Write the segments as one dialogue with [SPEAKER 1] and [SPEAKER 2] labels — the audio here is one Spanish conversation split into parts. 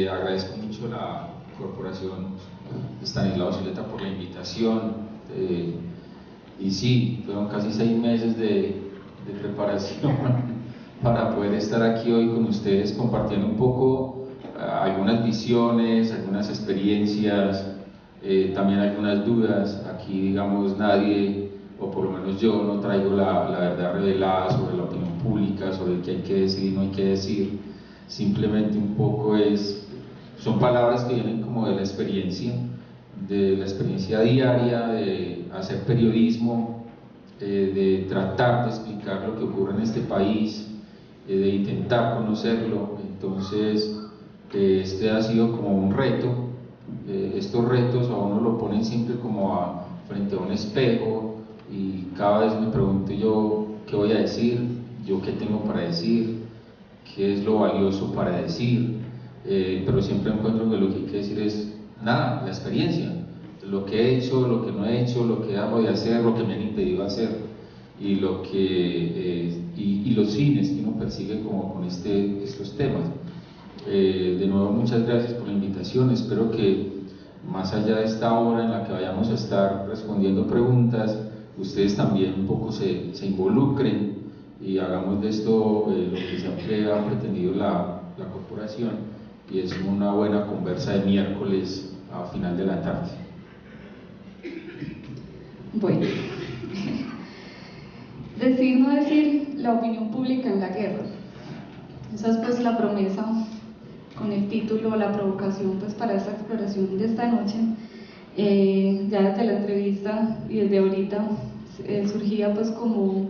[SPEAKER 1] Agradezco mucho a la Corporación Estanislao Zuleta por la invitación. Y sí, fueron casi 6 meses de preparación para poder estar aquí hoy con ustedes compartiendo un poco algunas visiones, algunas experiencias, también algunas dudas. Aquí, digamos, nadie, o por lo menos yo, no traigo la verdad revelada sobre la opinión pública, sobre qué hay que decir y no hay que decir. Simplemente un poco son palabras que vienen como de la experiencia diaria, de hacer periodismo, de tratar de explicar lo que ocurre en este país, de intentar conocerlo. Entonces, este ha sido como un reto. Estos retos a uno lo ponen siempre como frente a un espejo, y cada vez me pregunto yo qué voy a decir, yo qué tengo para decir, qué es lo valioso para decir, pero siempre encuentro que lo que hay que decir es nada, la experiencia, lo que he hecho, lo que no he hecho, lo que hago de hacer, lo que me han impedido hacer, y los fines que uno persigue como con estos temas. De nuevo, muchas gracias por la invitación. Espero que más allá de esta hora en la que vayamos a estar respondiendo preguntas, ustedes también un poco se involucren y hagamos de esto lo que siempre ha pretendido la corporación, y es una buena conversa de miércoles a final de la tarde.
[SPEAKER 2] Bueno, decir no decir, la opinión pública en la guerra. Esa es pues la promesa con el título, la provocación pues para esta exploración de esta noche. Ya desde la entrevista y desde ahorita surgía pues como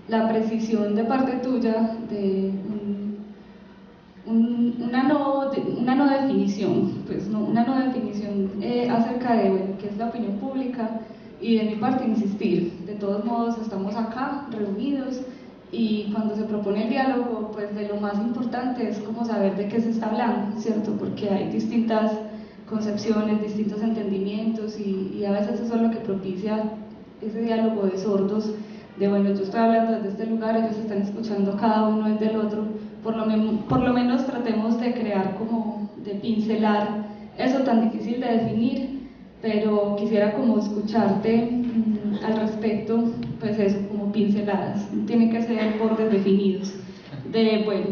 [SPEAKER 2] la precisión de parte tuya de una no definición, pues no, una no definición acerca de bueno, qué es la opinión pública, y de mi parte insistir. De todos modos estamos acá reunidos, y cuando se propone el diálogo, pues de lo más importante es como saber de qué se está hablando, ¿cierto? Porque hay distintas concepciones, distintos entendimientos, y a veces eso es lo que propicia ese diálogo de sordos, de bueno, yo estoy hablando desde este lugar, ellos están escuchando cada uno desde el otro. Por lo menos tratemos de crear como, de pincelar eso tan difícil de definir, pero quisiera como escucharte al respecto, pues eso, como pinceladas, tienen que ser bordes definidos, de bueno,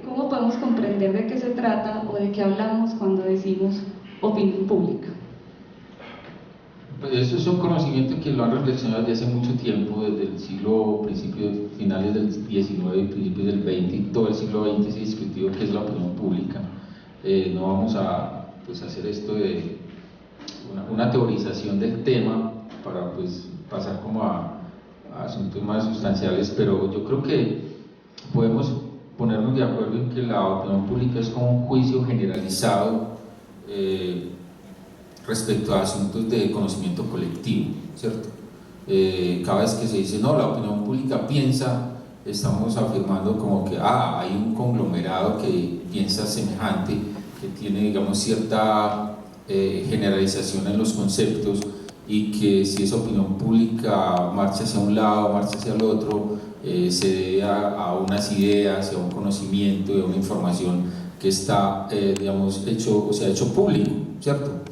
[SPEAKER 2] ¿cómo podemos comprender de qué se trata o de qué hablamos cuando decimos opinión pública?
[SPEAKER 1] Pues eso es un conocimiento que lo han reflexionado desde hace mucho tiempo, desde el siglo, finales del XIX y principios del XX, y todo el siglo XX se discutió qué es la opinión pública. No vamos a hacer esto de una teorización del tema para pues pasar como a asuntos más sustanciales, pero yo creo que podemos ponernos de acuerdo en que la opinión pública es como un juicio generalizado respecto a asuntos de conocimiento colectivo, ¿cierto? Cada vez que se dice, no, la opinión pública piensa, estamos afirmando como que hay un conglomerado que piensa semejante, que tiene, digamos, cierta generalización en los conceptos, y que si esa opinión pública marcha hacia un lado, marcha hacia el otro, se debe a unas ideas, a un conocimiento, a una información que está, digamos, se ha hecho público, ¿cierto?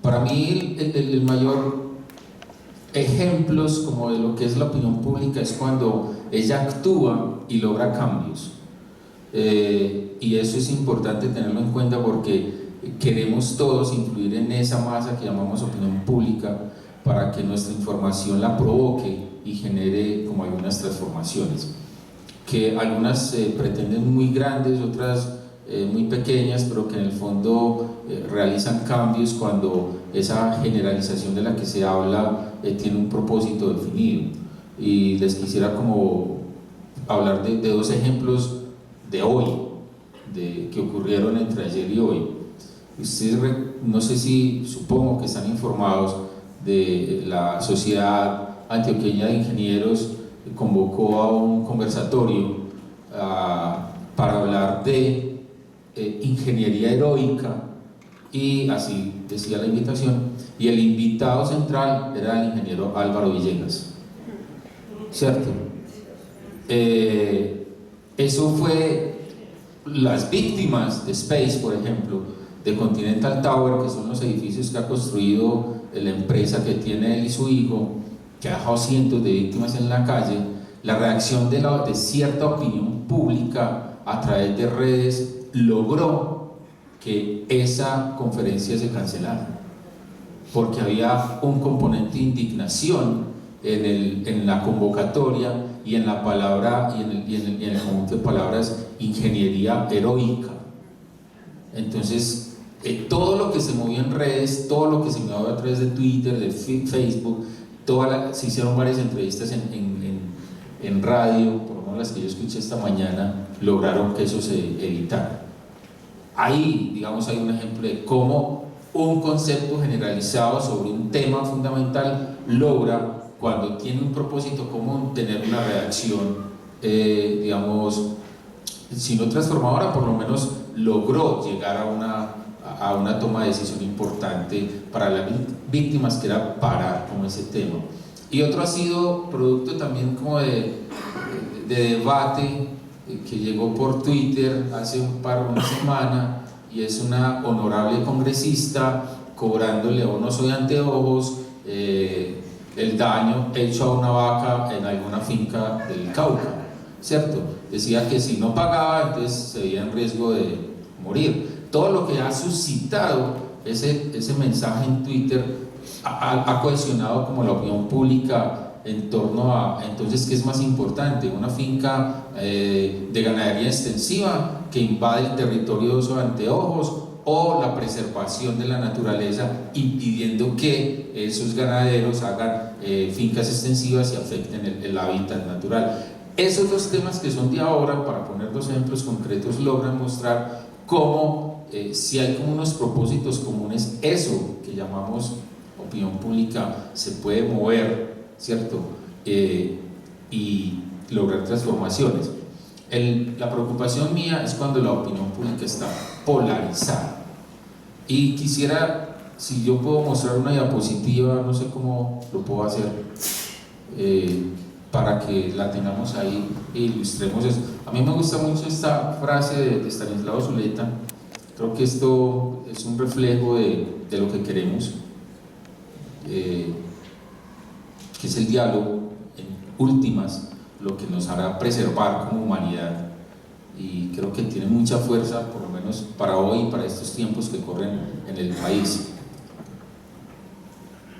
[SPEAKER 1] Para mí el mayor ejemplos como de lo que es la opinión pública es cuando ella actúa y logra cambios, y eso es importante tenerlo en cuenta porque queremos todos influir en esa masa que llamamos opinión pública para que nuestra información la provoque y genere como algunas transformaciones, que algunas pretenden muy grandes, otras muy pequeñas, pero que en el fondo realizan cambios cuando esa generalización de la que se habla tiene un propósito definido. Y les quisiera como hablar de dos ejemplos de hoy, que ocurrieron entre ayer y hoy. Ustedes, no sé si, supongo que están informados de la Sociedad Antioqueña de Ingenieros, que convocó a un conversatorio para hablar de ingeniería heroica, y así decía la invitación, y el invitado central era el ingeniero Álvaro Villegas, ¿cierto? Eso fue las víctimas de Space, por ejemplo, de Continental Tower, que son los edificios que ha construido la empresa que tiene él y su hijo, que ha dejado cientos de víctimas en la calle, la reacción de cierta opinión pública a través de redes logró que esa conferencia se cancelara, porque había un componente de indignación en la convocatoria y en la palabra y en el conjunto de palabras ingeniería heroica. Entonces, todo lo que se movió en redes, todo lo que se movió a través de Twitter, de Facebook, se hicieron varias entrevistas en radio, por lo menos las que yo escuché esta mañana, lograron que eso se evitara. Ahí, digamos, hay un ejemplo de cómo un concepto generalizado sobre un tema fundamental logra, cuando tiene un propósito común, tener una reacción, digamos, si no transformadora, por lo menos logró llegar a una toma de decisión importante para las víctimas, que era parar con ese tema. Y otro ha sido producto también como de debate que llegó por Twitter hace una semana, y es una honorable congresista cobrándole a unos soy anteojos el daño hecho a una vaca en alguna finca del Cauca, ¿cierto? Decía que si no pagaba, entonces se veía en riesgo de morir. Todo lo que ha suscitado ese mensaje en Twitter ha cohesionado como la opinión pública en torno a, entonces, ¿qué es más importante? ¿Una finca de ganadería extensiva que invade el territorio de esos anteojos, o la preservación de la naturaleza impidiendo que esos ganaderos hagan fincas extensivas y afecten el hábitat natural? Esos dos temas, que son de ahora, para poner dos ejemplos concretos, logran mostrar cómo si hay como unos propósitos comunes, eso que llamamos opinión pública se puede mover, ¿cierto? Y lograr transformaciones. La preocupación mía es cuando la opinión pública está polarizada. Y quisiera, si yo puedo mostrar una diapositiva, no sé cómo lo puedo hacer, para que la tengamos ahí e ilustremos eso. A mí me gusta mucho esta frase de Stanislao Zuleta. Creo que esto es un reflejo de lo que queremos, que es el diálogo, en últimas, lo que nos hará preservar como humanidad, y creo que tiene mucha fuerza, por lo menos para hoy y para estos tiempos que corren en el país.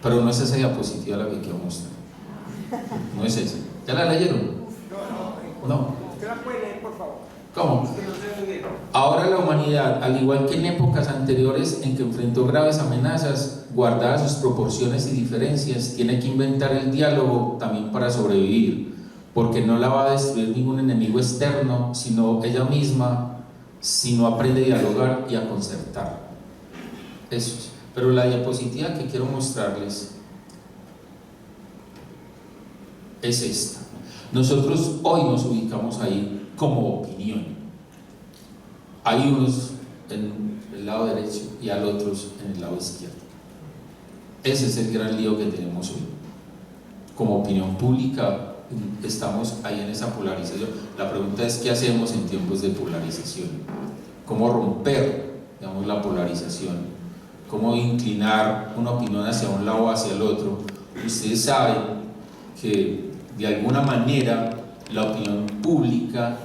[SPEAKER 1] Pero no es esa diapositiva la que quiero mostrar, no es esa. ¿Ya la leyeron? No.
[SPEAKER 3] ¿Usted la puede leer, por favor?
[SPEAKER 1] ¿Cómo? Ahora la humanidad, al igual que en épocas anteriores en que enfrentó graves amenazas, guardadas sus proporciones y diferencias, tiene que inventar el diálogo también para sobrevivir, porque no la va a destruir ningún enemigo externo, sino ella misma, si no aprende a dialogar y a concertar. Eso es. Pero la diapositiva que quiero mostrarles es esta. Nosotros hoy nos ubicamos ahí como opinión. Hay unos en el lado derecho y al otros en el lado izquierdo. Ese es el gran lío que tenemos hoy. Como opinión pública estamos ahí en esa polarización. La pregunta es: ¿qué hacemos en tiempos de polarización? ¿Cómo romper, digamos, la polarización? ¿Cómo inclinar una opinión hacia un lado o hacia el otro? Ustedes saben que de alguna manera la opinión pública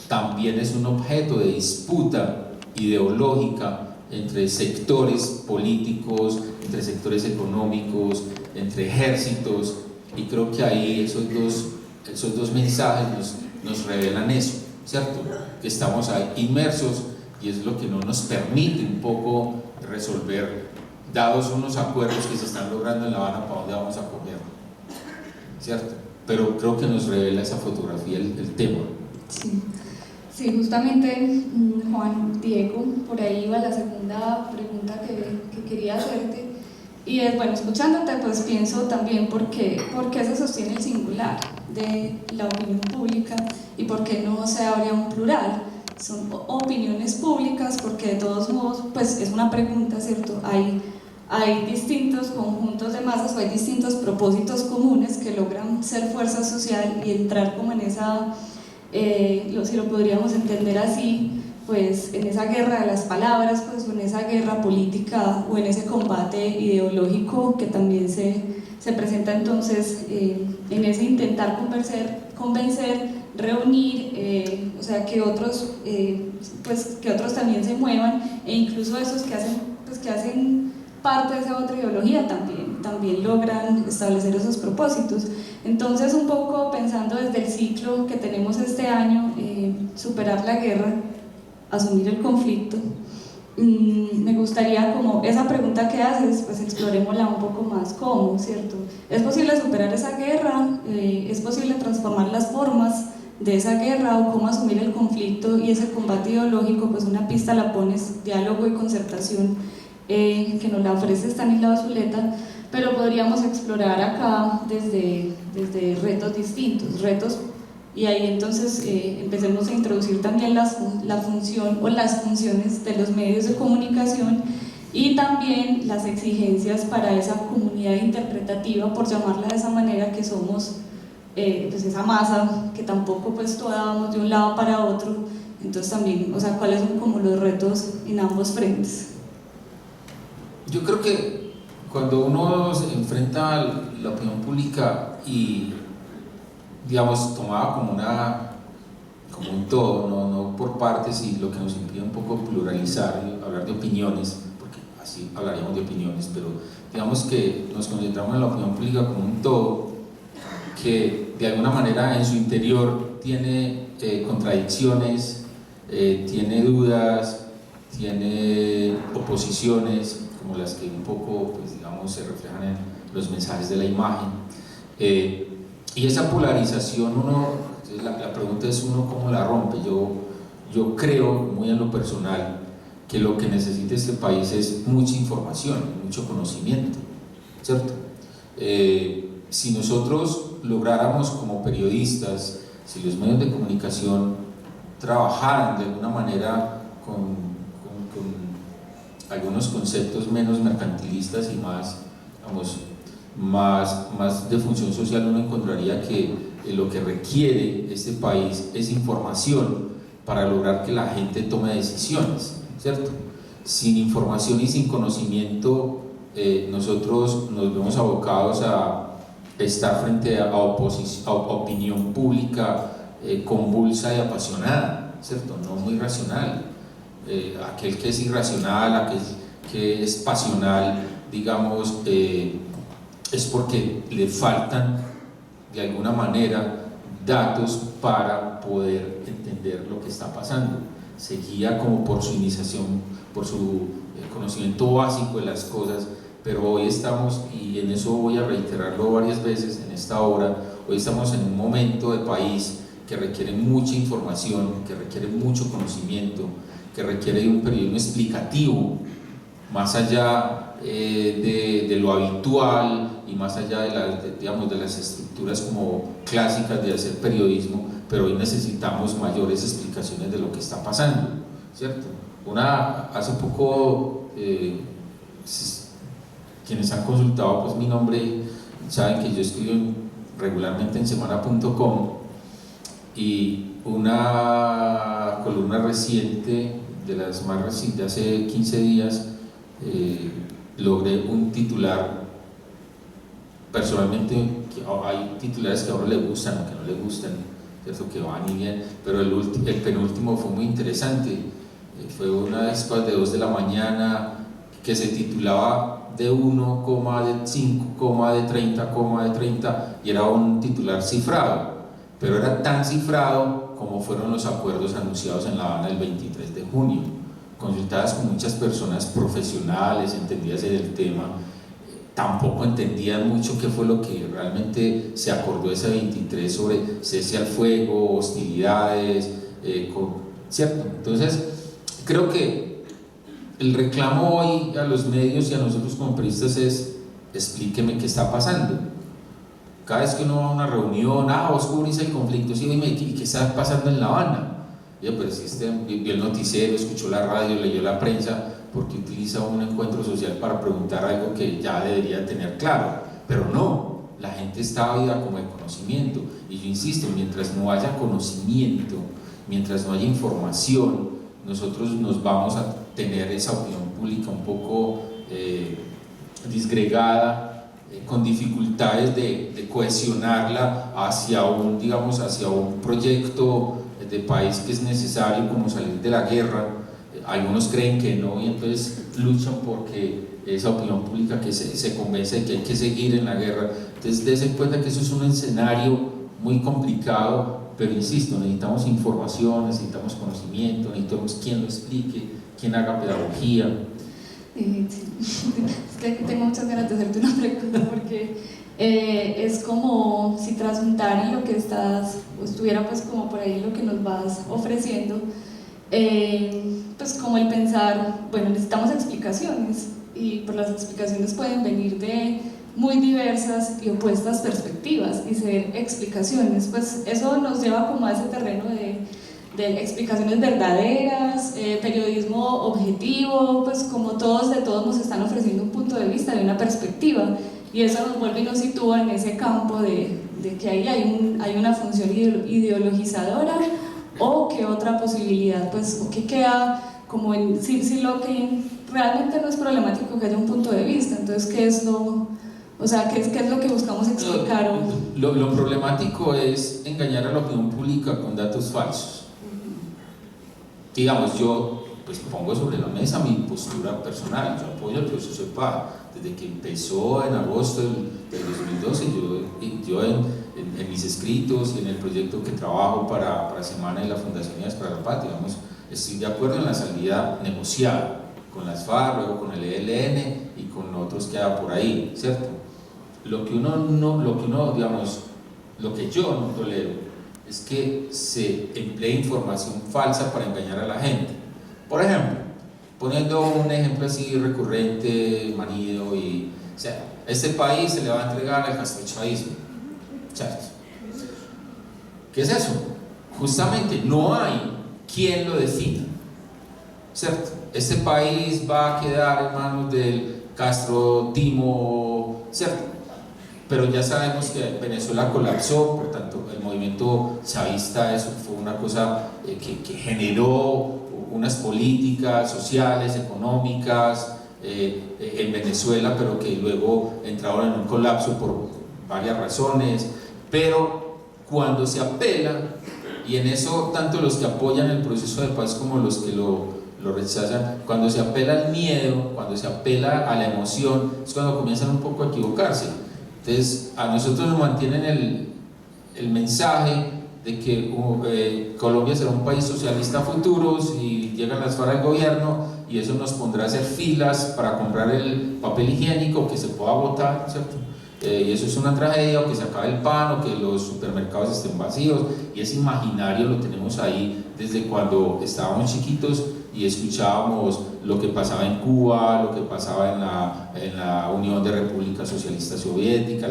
[SPEAKER 1] también es un objeto de disputa ideológica entre sectores políticos, entre sectores económicos, entre ejércitos, y creo que ahí esos dos mensajes nos revelan eso, ¿cierto? Que estamos ahí inmersos, y es lo que no nos permite un poco resolver, dados unos acuerdos que se están logrando en La Habana, para dónde vamos a coger, ¿cierto? Pero creo que nos revela esa fotografía el tema.
[SPEAKER 2] Sí, justamente, Juan Diego, por ahí iba la segunda pregunta que quería hacerte, y es, bueno, escuchándote, pues pienso también por qué se sostiene el singular de la opinión pública y por qué no se abre un plural. Son opiniones públicas porque de todos modos, pues es una pregunta, ¿cierto? Hay distintos conjuntos de masas, o hay distintos propósitos comunes que logran ser fuerza social y entrar como en esa, si lo podríamos entender así,
[SPEAKER 3] pues en esa guerra de las palabras, pues en esa guerra política o en ese combate ideológico que también se presenta entonces en ese intentar convencer, reunir, o sea, que otros, pues que otros también se muevan, e incluso esos que hacen, pues, que hacen parte de esa otra ideología también logran establecer esos propósitos. Entonces, un poco pensando desde el ciclo que tenemos este año, superar la guerra, asumir el conflicto, me gustaría, como esa pregunta que haces, pues explorémosla un poco más. ¿Cómo? ¿Cierto? ¿Es posible superar esa guerra? ¿Es posible transformar las formas de esa guerra? ¿O cómo asumir el conflicto y ese combate ideológico? Pues una pista la pones, diálogo y concertación, que nos la ofrece Stanislao Zuleta, pero podríamos explorar acá desde retos distintos, y ahí entonces empecemos a introducir también la función o las funciones de los medios de comunicación y también las exigencias para esa comunidad interpretativa, por llamarla de esa manera, que somos pues esa masa que tampoco pues toda vamos de un lado para otro. Entonces también, o sea, cuáles son como los retos en ambos frentes.
[SPEAKER 1] Yo creo que cuando uno se enfrenta a la opinión pública y, digamos, tomada como un todo, no por partes, y lo que nos impide un poco pluralizar y hablar de opiniones, porque así hablaríamos de opiniones, pero digamos que nos concentramos en la opinión pública como un todo, que de alguna manera en su interior tiene contradicciones, tiene dudas, tiene oposiciones, como las que un poco, pues, digamos, se reflejan en los mensajes de la imagen. Y esa polarización, la pregunta es uno cómo la rompe. Yo creo, muy en lo personal, que lo que necesita este país es mucha información, mucho conocimiento, ¿cierto? Si nosotros lográramos como periodistas, si los medios de comunicación trabajaran de alguna manera con algunos conceptos menos mercantilistas y más, digamos, más de función social, uno encontraría que lo que requiere este país es información para lograr que la gente tome decisiones, ¿cierto? Sin información y sin conocimiento, nosotros nos vemos abocados a estar frente a opinión pública convulsa y apasionada, ¿cierto? No muy racional. Aquel que es irracional, aquel que es pasional, digamos, es porque le faltan de alguna manera datos para poder entender lo que está pasando. Se guía como por su iniciación, por su conocimiento básico de las cosas, pero hoy estamos, y en eso voy a reiterarlo varias veces en esta obra, hoy estamos en un momento de país que requiere mucha información, que requiere mucho conocimiento, que requiere un periodismo explicativo, más allá de lo habitual y más allá de las estructuras como clásicas de hacer periodismo, pero hoy necesitamos mayores explicaciones de lo que está pasando, ¿cierto? Hace poco, quienes han consultado pues mi nombre saben que yo escribo regularmente en semana.com, y una columna reciente, de las más recientes, de hace 15 días, logré un titular. Personalmente hay titulares que a uno le gustan o que no le gustan, ¿cierto? Que van y bien, pero el penúltimo fue muy interesante. Fue una de esas de 2 de la mañana, que se titulaba de 1, de 5, de 30, y era un titular cifrado, pero era tan cifrado como fueron los acuerdos anunciados en La Habana el 23 de junio, consultadas con muchas personas profesionales, entendidas en el tema. Tampoco entendían mucho qué fue lo que realmente se acordó ese 23 sobre cese al fuego, hostilidades, ¿cierto? Entonces, creo que el reclamo hoy a los medios y a nosotros como periodistas es: explíqueme qué está pasando. Cada vez que uno va a una reunión, vos cubrís el conflicto, sí, dime, ¿y qué está pasando en La Habana? Yo, pero si vio el noticiero, escuchó la radio, leyó la prensa, porque utiliza un encuentro social para preguntar algo que ya debería tener claro. Pero no, la gente está ávida como de conocimiento, y yo insisto, mientras no haya conocimiento, mientras no haya información, nosotros nos vamos a tener esa opinión pública un poco disgregada, con dificultades de cohesionarla hacia un, digamos, hacia un proyecto de país que es necesario, como salir de la guerra. Algunos creen que no y entonces luchan porque esa opinión pública que se convence de que hay que seguir en la guerra. Entonces dense cuenta que eso es un escenario muy complicado, pero insisto, necesitamos información, necesitamos conocimiento, necesitamos quien lo explique, quien haga pedagogía.
[SPEAKER 3] Sí. Es que tengo muchas ganas de hacerte una pregunta porque es como si trasuntaran lo que estás, o estuviera pues como por ahí lo que nos vas ofreciendo, pues como el pensar, bueno, necesitamos explicaciones y pues las explicaciones pueden venir de muy diversas y opuestas perspectivas y ser explicaciones, pues eso nos lleva como a ese terreno de explicaciones verdaderas, periodismo objetivo, pues como todos nos están ofreciendo un punto de vista, de una perspectiva, y eso nos vuelve y nos sitúa en ese campo de que ahí hay una función ideologizadora, o que otra posibilidad, pues, o que queda como en, si lo que realmente no es problemático que haya un punto de vista, entonces ¿qué es lo, o sea, qué es lo que buscamos explicar?
[SPEAKER 1] Lo problemático es engañar a la opinión pública con datos falsos. Digamos, yo pues pongo sobre la mesa mi postura personal. Yo apoyo el proceso de paz. Desde que empezó en agosto del 2012, yo en mis escritos y en el proyecto que trabajo para Semana y la Fundación Unidas para la Paz, digamos, estoy de acuerdo en la salida negociada con las FARC, luego con el ELN y con otros que hay por ahí, ¿cierto? Lo que yo no tolero es que se emplee información falsa para engañar a la gente. Por ejemplo, poniendo un ejemplo así recurrente, manido, o sea, este país se le va a entregar al castrochavismo, ¿cierto? ¿Qué es eso? Justamente no hay quien lo defina, ¿cierto? Este país va a quedar en manos del Castro Timo, ¿cierto? Pero ya sabemos que Venezuela colapsó, por tanto el movimiento chavista eso fue una cosa que generó unas políticas sociales, económicas en Venezuela, pero que luego entraron en un colapso por varias razones. Pero cuando se apela, y en eso tanto los que apoyan el proceso de paz como los que lo rechazan, cuando se apela al miedo, cuando se apela a la emoción, es cuando comienzan un poco a equivocarse. Entonces a nosotros nos mantienen el mensaje de que Colombia será un país socialista a futuro si llegan las FARC al gobierno, y eso nos pondrá a hacer filas para comprar el papel higiénico que se pueda botar, ¿cierto? Y eso es una tragedia, o que se acabe el pan, o que los supermercados estén vacíos, y ese imaginario lo tenemos ahí desde cuando estábamos chiquitos y escuchábamos lo que pasaba en Cuba, lo que pasaba en la Unión de Repúblicas Socialistas Soviéticas,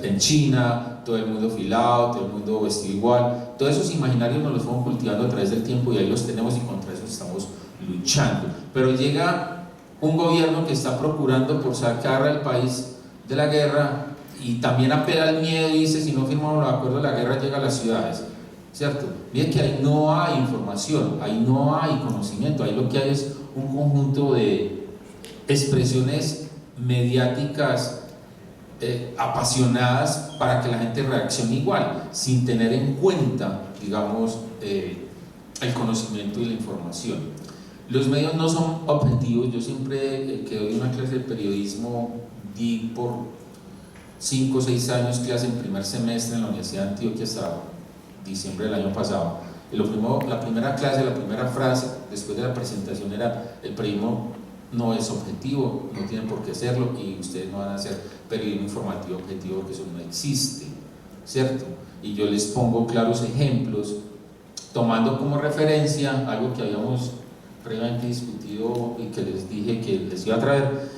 [SPEAKER 1] en China, todo el mundo filado, todo el mundo vestido igual. Todos esos imaginarios nos los fuimos cultivando a través del tiempo y ahí los tenemos, y contra eso estamos luchando. Pero llega un gobierno que está procurando por sacar al país de la guerra, y también apela al miedo y dice: si no firmamos los acuerdos, la guerra llega a las ciudades, ¿cierto? Miren que ahí no hay información, ahí no hay conocimiento, ahí lo que hay es un conjunto de expresiones mediáticas apasionadas para que la gente reaccione igual, sin tener en cuenta, digamos, el conocimiento y la información. Los medios no son objetivos. Yo siempre que doy una clase de periodismo, di por 5 o 6 años clase en primer semestre en la Universidad de Antioquia hasta diciembre del año pasado. La primera clase, la primera frase después de la presentación era: el periodismo no es objetivo, no tienen por qué hacerlo, y ustedes no van a hacer periodismo informativo objetivo, que eso no existe, ¿cierto? Y yo les pongo claros ejemplos, tomando como referencia algo que habíamos previamente discutido y que les dije que les iba a traer,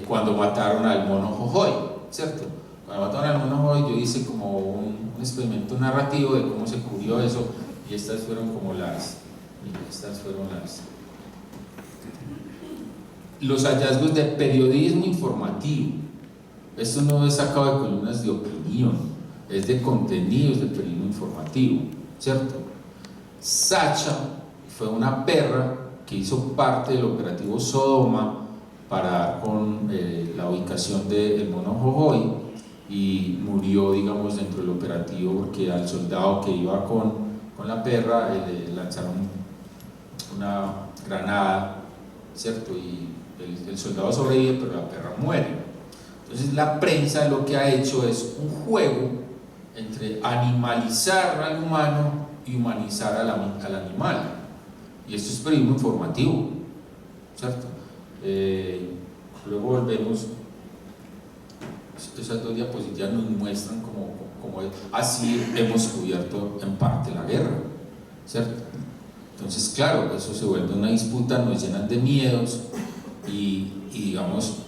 [SPEAKER 1] cuando mataron al mono Jojoy, ¿cierto? Cuando mataron al mono Jojoy, yo hice como un experimento narrativo de cómo se cubrió eso, y estas fueron los hallazgos de periodismo informativo. Esto no es sacado de columnas de opinión, es de contenidos de periodismo informativo, ¿cierto? Sacha fue una perra que hizo parte del operativo Sodoma para dar con la ubicación del mono Jojoy, y murió, digamos, dentro del operativo porque al soldado que iba con la perra le lanzaron una granada, ¿cierto? Y el soldado sobrevive, pero la perra muere. Entonces la prensa lo que ha hecho es un juego entre animalizar al humano y humanizar al animal, y esto es periodismo informativo, ¿cierto? Luego volvemos. Esas dos diapositivas nos muestran cómo así hemos cubierto en parte la guerra, ¿cierto? Entonces, claro, eso se vuelve una disputa, nos llenan de miedos y digamos,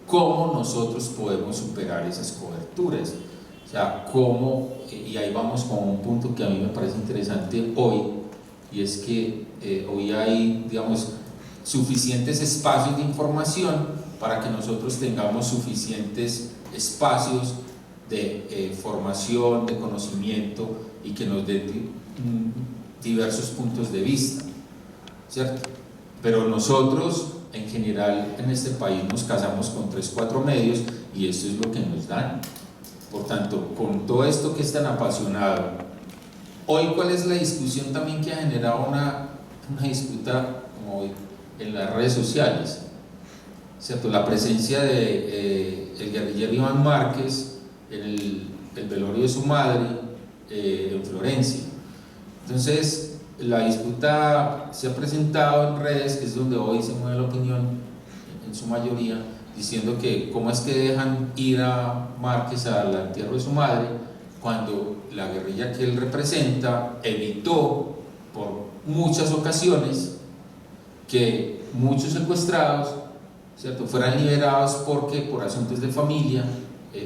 [SPEAKER 1] ¿cómo nosotros podemos superar esas coberturas? O sea, ¿cómo? Y ahí vamos con un punto que a mí me parece interesante hoy, y es que hoy hay, digamos, suficientes espacios de información para que nosotros tengamos suficientes espacios de formación, de conocimiento, y que nos den diversos puntos de vista, ¿cierto? Pero nosotros en general en este país nos casamos con 3-4 medios y eso es lo que nos dan. Por tanto, con todo esto que es tan apasionado, hoy ¿cuál es la discusión también que ha generado una disputa como hoy en las redes sociales? ¿Cierto? La presencia de el guerrillero Iván Márquez en el velorio de su madre en Florencia. Entonces la disputa se ha presentado en redes, que es donde hoy se mueve la opinión en su mayoría, diciendo que cómo es que dejan ir a Márquez al entierro de su madre cuando la guerrilla que él representa evitó por muchas ocasiones que muchos secuestrados, ¿cierto?, fueran liberados porque por asuntos de familia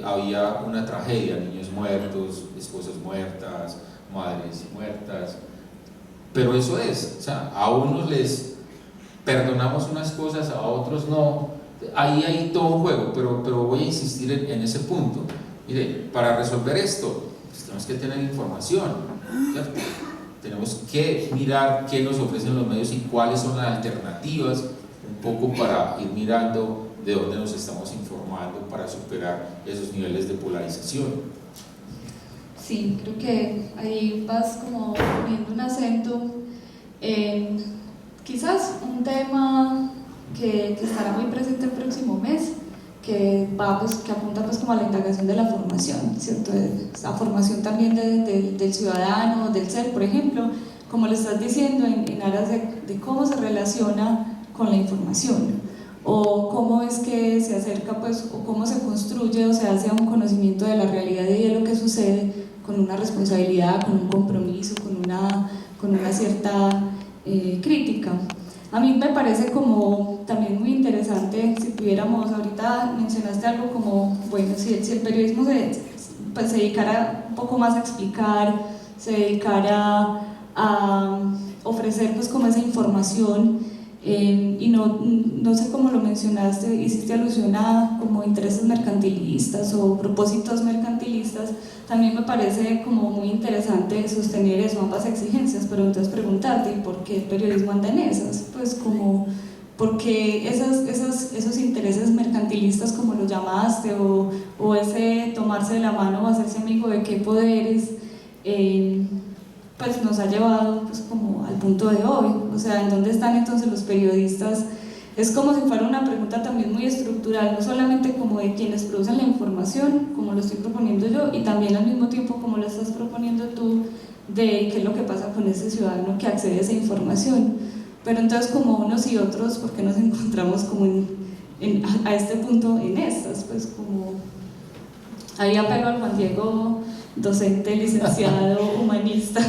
[SPEAKER 1] había una tragedia, niños muertos, esposas muertas, madres muertas. Pero eso es, o sea, a unos les perdonamos unas cosas, a otros no. Ahí hay todo un juego, pero voy a insistir en ese punto. Mire, para resolver esto, pues tenemos que tener información, ¿cierto? Tenemos que mirar qué nos ofrecen los medios y cuáles son las alternativas, un poco para ir mirando de dónde nos estamos informando para superar esos niveles de polarización.
[SPEAKER 3] Sí, creo que ahí vas como poniendo un acento en quizás un tema que estará muy presente el próximo mes, que apunta pues como a la indagación de la formación, ¿cierto? La formación también del ciudadano, del ser, por ejemplo, como le estás diciendo, en aras de cómo se relaciona con la información, o cómo es que se acerca, pues, o cómo se construye o se hace un conocimiento de la realidad y de lo que sucede con una responsabilidad, con un compromiso, con una cierta crítica. A mí me parece como también muy interesante, si pudiéramos, ahorita mencionaste algo como, bueno, si el periodismo se dedicara un poco más a explicar, se dedicara a ofrecer pues como esa información, y no sé cómo lo mencionaste, hiciste alusión a como intereses mercantilistas o propósitos mercantilistas. También me parece como muy interesante sostener eso, ambas exigencias, pero entonces preguntarte, ¿por qué el periodismo anda en esas? Pues como, ¿por qué esos intereses mercantilistas, como lo llamaste, o ese tomarse de la mano o hacerse amigo de qué poderes, pues nos ha llevado pues como al punto de hoy? O sea, ¿en dónde están entonces los periodistas? Es como si fuera una pregunta también muy estructural, no solamente como de quienes producen la información, como lo estoy proponiendo yo, y también al mismo tiempo como lo estás proponiendo tú, de qué es lo que pasa con ese ciudadano que accede a esa información. Pero entonces, como unos y otros, ¿por qué nos encontramos como a este punto en estas? Pues como ahí apelo al Juan Diego, docente, licenciado, humanista.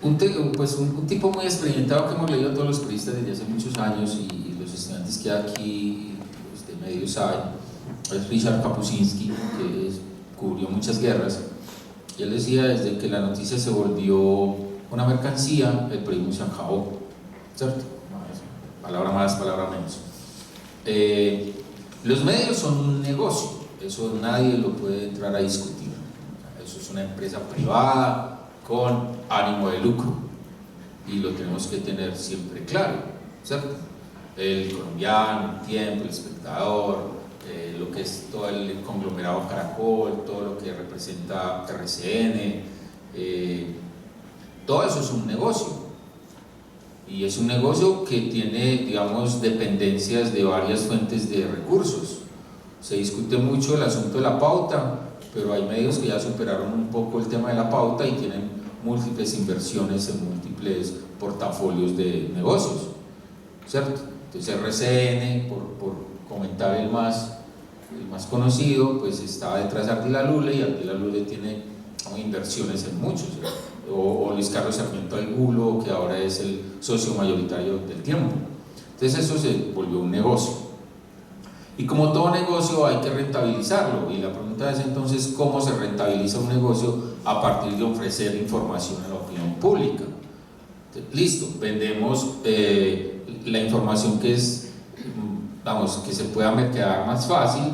[SPEAKER 1] Un tipo muy experimentado que hemos leído todos los periodistas desde hace muchos años, y los estudiantes que aquí pues, de medios saben, es Richard Kapuscinski, que cubrió muchas guerras, y él decía: desde que la noticia se volvió una mercancía, el periodismo se acabó, ¿cierto? Palabra más, palabra menos. Los medios son un negocio, eso nadie lo puede entrar a discutir. Eso es una empresa privada con ánimo de lucro, y lo tenemos que tener siempre claro, ¿cierto? El Colombiano, El Tiempo, El Espectador, lo que es todo el conglomerado Caracol, todo lo que representa RCN, todo eso es un negocio, y es un negocio que tiene, digamos, dependencias de varias fuentes de recursos. Se discute mucho el asunto de la pauta, pero hay medios que ya superaron un poco el tema de la pauta y tienen múltiples inversiones en múltiples portafolios de negocios, ¿cierto? Entonces RCN, por comentar el más conocido, pues estaba detrás de Ardila Lule, y Ardila Lule tiene inversiones en muchos, o Luis Carlos Sarmiento Angulo, que ahora es el socio mayoritario del Tiempo. Entonces eso se volvió un negocio, y como todo negocio hay que rentabilizarlo, y la pregunta es entonces cómo se rentabiliza un negocio a partir de ofrecer información a la opinión pública. Entonces, listo, vendemos la información que es, vamos, que se pueda mercadear más fácil,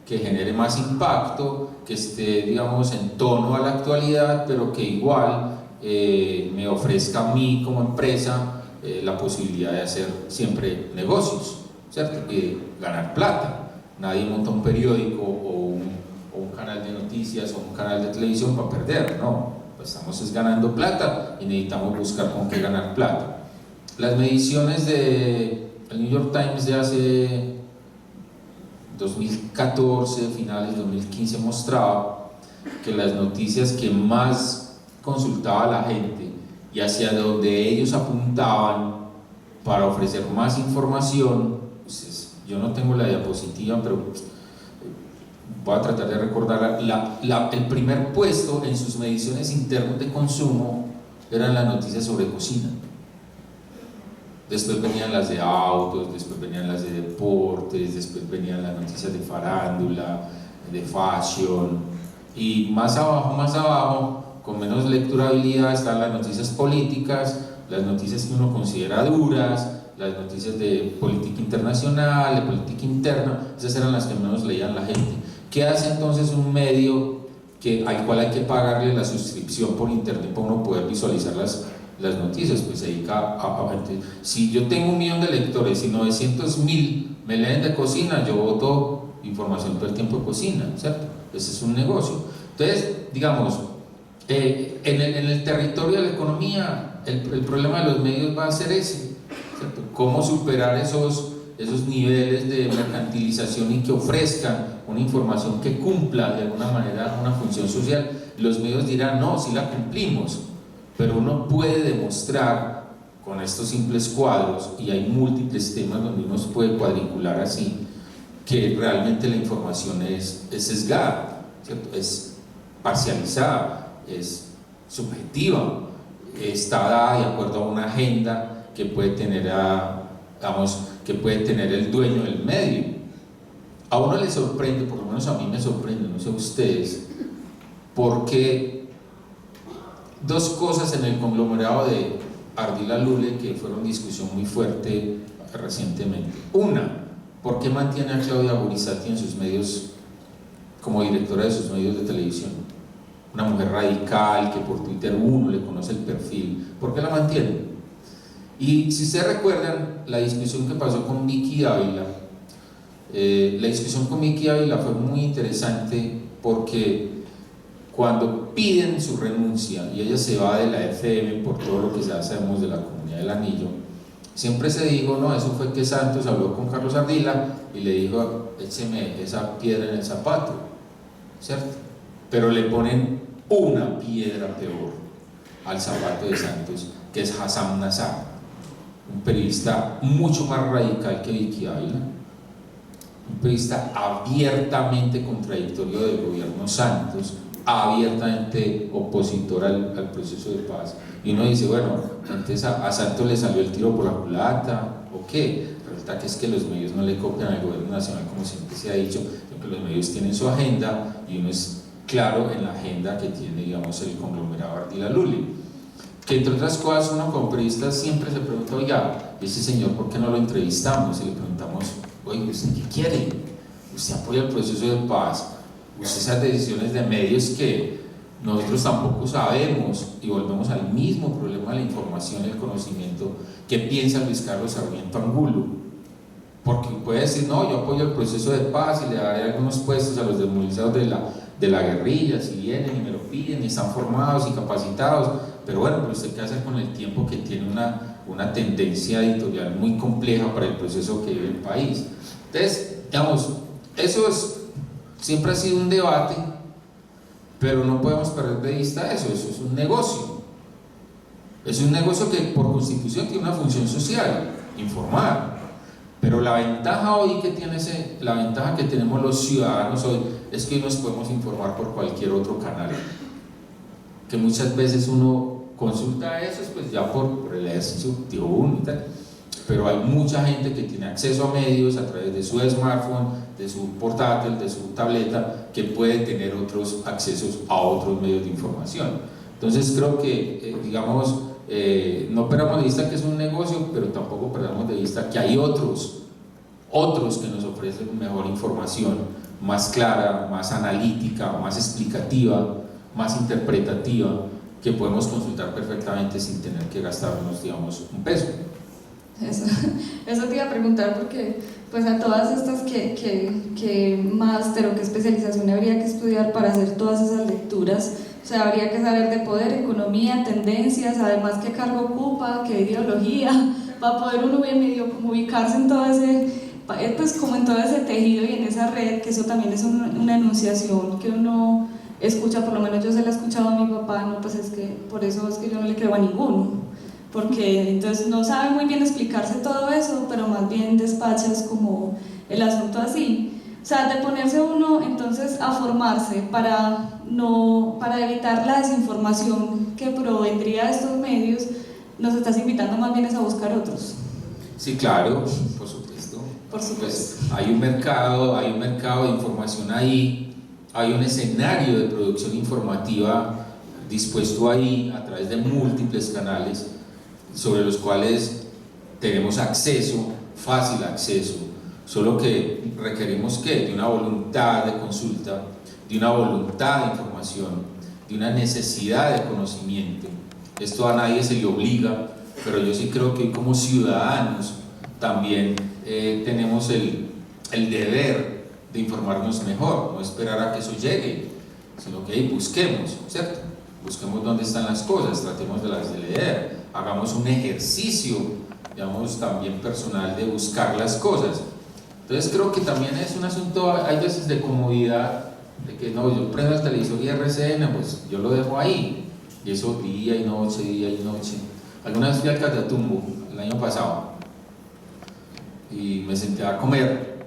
[SPEAKER 1] que genere más impacto, que esté, digamos, en tono a la actualidad, pero que igual me ofrezca a mí como empresa la posibilidad de hacer siempre negocios, ¿cierto? Ganar plata. Nadie monta un periódico o un canal de noticias o un canal de televisión para perder, no. Pues estamos ganando plata y necesitamos buscar con qué ganar plata. Las mediciones del New York Times de hace 2014, finales de 2015, mostraba que las noticias que más consultaba la gente y hacia donde ellos apuntaban para ofrecer más información, pues yo no tengo la diapositiva, pero voy a tratar de recordar, el primer puesto en sus mediciones internas de consumo eran las noticias sobre cocina. Después venían las de autos, después venían las de deportes, después venían las noticias de farándula, de fashion, y más abajo, con menos lecturabilidad, están las noticias políticas, las noticias que uno considera duras, las noticias de política internacional, de política interna. Esas eran las que menos leían la gente. ¿Qué hace entonces un medio al cual hay que pagarle la suscripción por internet para uno poder visualizar las noticias? Pues se dedica si yo tengo 1 millón de lectores y 900.000 me leen de cocina, yo voto información todo el tiempo de cocina, ¿cierto? Ese es un negocio. Entonces, digamos, en el territorio de la economía, el problema de los medios va a ser ese, ¿cierto? Cómo superar esos niveles de mercantilización y que ofrezcan una información que cumpla de alguna manera una función social. Los medios dirán, no, sí la cumplimos, pero uno puede demostrar con estos simples cuadros, y hay múltiples temas donde uno se puede cuadricular así, que realmente la información es sesgada, ¿cierto? Es parcializada, es subjetiva, está dada de acuerdo a una agenda que puede tener que puede tener el dueño del medio. A uno le sorprende, por lo menos a mí me sorprende, no sé a ustedes, porque dos cosas en el conglomerado de Ardila Lule que fueron discusión muy fuerte recientemente. Una, ¿por qué mantiene a Claudia Burizati en sus medios como directora de sus medios de televisión? Una mujer radical que por Twitter uno le conoce el perfil. ¿Por qué la mantiene? Y si ustedes recuerdan la discusión que pasó con Vicky Ávila, la discusión con Vicky Ávila fue muy interesante, porque cuando piden su renuncia y ella se va de la FM por todo lo que ya sabemos de la Comunidad del Anillo, siempre se dijo, no, eso fue que Santos habló con Carlos Ardila y le dijo, écheme esa piedra en el zapato, ¿cierto? Pero le ponen una piedra peor al zapato de Santos, que es Hassam Nasrallah, un periodista mucho más radical que Vicky Ávila, un periodista abiertamente contradictorio del gobierno Santos, abiertamente opositor al proceso de paz. Y uno dice, bueno, antes a Santos le salió el tiro por la culata, ¿o qué? Resulta que es que los medios no le copian al gobierno nacional, como siempre se ha dicho, sino que los medios tienen su agenda, y uno es claro en la agenda que tiene, digamos, el conglomerado Ardila Lule. Que entre otras cosas uno como periodista siempre se pregunta, oiga, ese señor, ¿por qué no lo entrevistamos? Y le preguntamos, oye, ¿usted qué quiere? ¿Usted apoya el proceso de paz? ¿Usted esas decisiones de medios que nosotros tampoco sabemos, y volvemos al mismo problema de la información y el conocimiento, qué piensa Luis Carlos Sarmiento Angulo, porque puede decir, no, yo apoyo el proceso de paz y le daré algunos puestos a los desmovilizados de la guerrilla, si vienen y me lo piden, y están formados y capacitados, pero bueno, pero usted qué hace con el tiempo que tiene una tendencia editorial muy compleja para el proceso que vive el país. Entonces, digamos, siempre ha sido un debate, pero no podemos perder de vista eso es un negocio. Es un negocio que por constitución tiene una función social, informar. Pero la ventaja hoy la ventaja que tenemos los ciudadanos hoy es que hoy nos podemos informar por cualquier otro canal. Que muchas veces uno consulta eso, pues ya por el ejercicio de uno y tal. Pero hay mucha gente que tiene acceso a medios a través de su smartphone, de su portátil, de su tableta, que puede tener otros accesos a otros medios de información. Entonces creo que, digamos, no perdamos de vista que es un negocio, pero tampoco perdamos de vista que hay otros que nos ofrecen mejor información, más clara, más analítica, más explicativa, más interpretativa, que podemos consultar perfectamente sin tener que gastarnos, digamos, un peso.
[SPEAKER 3] Eso te iba a preguntar porque pues a todas estas que máster o qué especialización habría que estudiar para hacer todas esas lecturas, o sea, habría que saber de poder, economía, tendencias, además qué cargo ocupa, qué ideología, para poder uno bien medio como ubicarse en todo ese, pues como en todo ese tejido y en esa red, que eso también es una enunciación que uno escucha, por lo menos yo se la he escuchado a mi papá, no, pues es que por eso es que yo no le creo a ninguno. Porque entonces no sabe muy bien explicarse todo eso, pero más bien despachas como el asunto así. O sea, de ponerse uno entonces a formarse para evitar la desinformación que provendría de estos medios, nos estás invitando más bien es a buscar otros.
[SPEAKER 1] Sí, claro, por supuesto.
[SPEAKER 3] Por supuesto.
[SPEAKER 1] Pues hay un mercado de información ahí, hay un escenario de producción informativa dispuesto ahí a través de múltiples canales, sobre los cuales tenemos acceso, fácil acceso, solo que requerimos de una voluntad de consulta, de una voluntad de información, de una necesidad de conocimiento. Esto a nadie se le obliga, pero yo sí creo que hoy como ciudadanos también tenemos el deber de informarnos mejor, no esperar a que eso llegue, sino que busquemos, ¿cierto? Busquemos dónde están las cosas, tratemos de las de leer, hagamos un ejercicio, digamos, también personal de buscar las cosas. Entonces creo que también es un asunto, hay veces de comodidad, de que no, yo prendo el televisor y RCN, pues yo lo dejo ahí, y eso día y noche, día y noche. Alguna vez fui al Catatumbo, el año pasado, y me senté a comer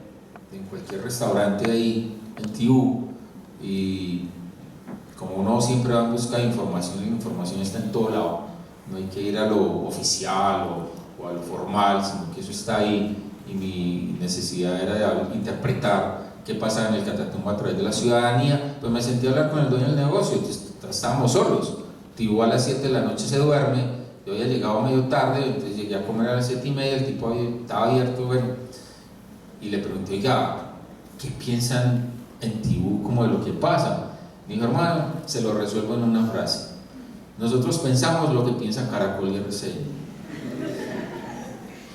[SPEAKER 1] en cualquier restaurante ahí, en Tibú, y como uno siempre va en busca de información, y la información está en todo lado, no hay que ir a lo oficial o a lo formal, sino que eso está ahí, y mi necesidad era de interpretar qué pasa en el Catatumbo a través de la ciudadanía. Pues me sentí a hablar con el dueño del negocio, estábamos solos, Tibú a las 7 de la noche se duerme, yo había llegado medio tarde, entonces llegué a comer a las 7:30, el tipo estaba abierto, bueno, y le pregunté, oiga, ¿qué piensan en Tibú como de lo que pasa? Me dijo, hermano, se lo resuelvo en una frase: nosotros pensamos lo que piensa Caracol y RCN.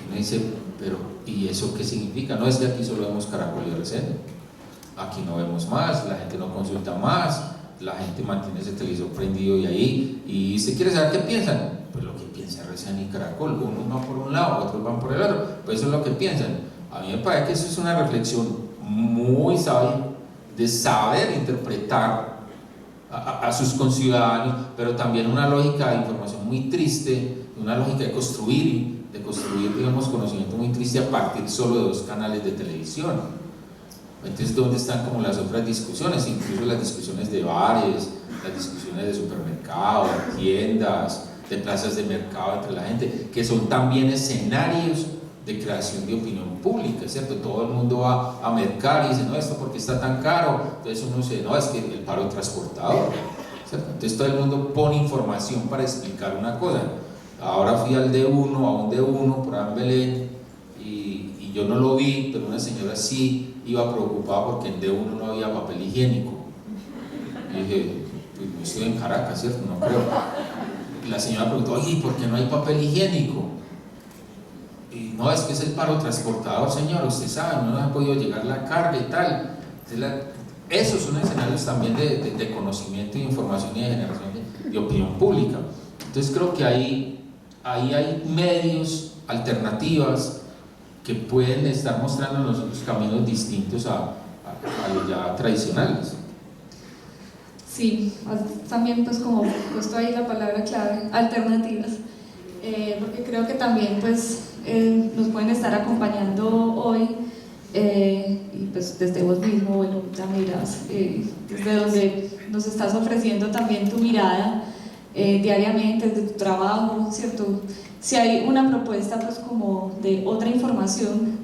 [SPEAKER 1] Y me dice, pero ¿y eso qué significa? No es que aquí solo vemos Caracol y RCN, aquí no vemos más, la gente no consulta más, la gente mantiene ese televisor prendido y ahí, y usted quiere saber qué piensan, pues lo que piensa RCN y Caracol, unos van por un lado, otros van por el otro, pues eso es lo que piensan. A mí me parece que eso es una reflexión muy sabia de saber interpretar a sus conciudadanos, pero también una lógica de información muy triste, una lógica de construir, digamos, conocimiento muy triste a partir solo de 2 canales de televisión. Entonces, ¿dónde están como las otras discusiones? Incluso las discusiones de bares, las discusiones de supermercados, de tiendas, de plazas de mercado entre la gente, que son también escenarios de creación de opinión pública, ¿cierto? Todo el mundo va a mercar y dice, no, esto porque está tan caro, entonces uno dice, no, es que el paro transportador, ¿cierto? Entonces todo el mundo pone información para explicar una cosa. Ahora fui al D1, a un D1 por ahí en Belén, y yo no lo vi, pero una señora sí iba preocupada porque en D1 no había papel higiénico. Y dije, no estoy en Caracas, ¿cierto? No creo. La señora preguntó, oye, ¿por qué no hay papel higiénico? Y no, es que es el paro transportador, señor, usted sabe, no ha podido llegar la carga y tal. Esos son escenarios también de conocimiento, de información y de generación de opinión pública. Entonces creo que ahí hay medios, alternativas, que pueden estar mostrándonos otros caminos distintos a los ya tradicionales.
[SPEAKER 3] Sí, también pues como puesto ahí la palabra clave, alternativas, porque creo que también pues nos pueden estar acompañando hoy y pues desde vos mismo, bueno, ya miras, desde donde nos estás ofreciendo también tu mirada diariamente, desde tu trabajo, ¿cierto? Si hay una propuesta pues como de otra información,